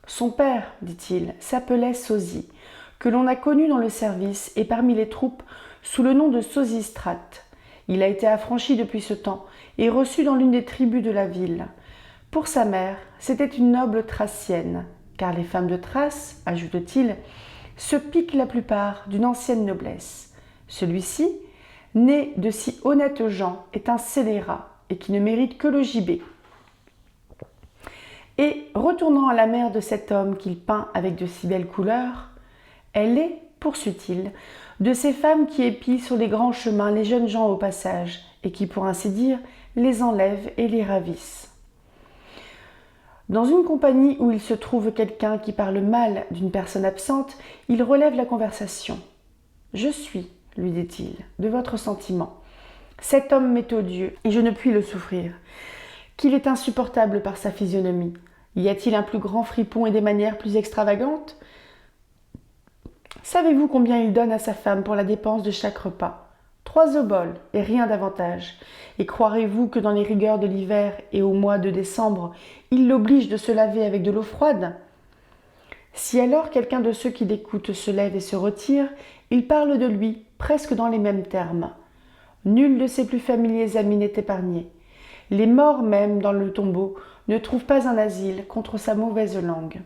Speaker 1: Son père, dit-il, s'appelait Sosie, que l'on a connu dans le service et parmi les troupes sous le nom de Sosistrate. Il a été affranchi depuis ce temps et reçu dans l'une des tribus de la ville. Pour sa mère, c'était une noble thracienne, car les femmes de Thrace, ajoute-t-il, se piquent la plupart d'une ancienne noblesse. Celui-ci, né de si honnêtes gens, est un scélérat et qui ne mérite que le gibet. Et, retournant à la mère de cet homme qu'il peint avec de si belles couleurs, elle est, poursuit-il, de ces femmes qui épient sur les grands chemins les jeunes gens au passage, et qui, pour ainsi dire, les enlèvent et les ravissent. Dans une compagnie où il se trouve quelqu'un qui parle mal d'une personne absente, il relève la conversation. « Je suis, lui dit-il, de votre sentiment. Cet homme m'est odieux, et je ne puis le souffrir. Qu'il est insupportable par sa physionomie. Y a-t-il un plus grand fripon et des manières plus extravagantes ? Savez-vous combien il donne à sa femme pour la dépense de chaque repas ? 3 oboles, et rien davantage. Et croirez-vous que dans les rigueurs de l'hiver et au mois de décembre, il l'oblige de se laver avec de l'eau froide ? Si alors quelqu'un de ceux qui l'écoutent se lève et se retire, il parle de lui presque dans les mêmes termes. Nul de ses plus familiers amis n'est épargné. Les morts même dans le tombeau ne trouvent pas un asile contre sa mauvaise langue.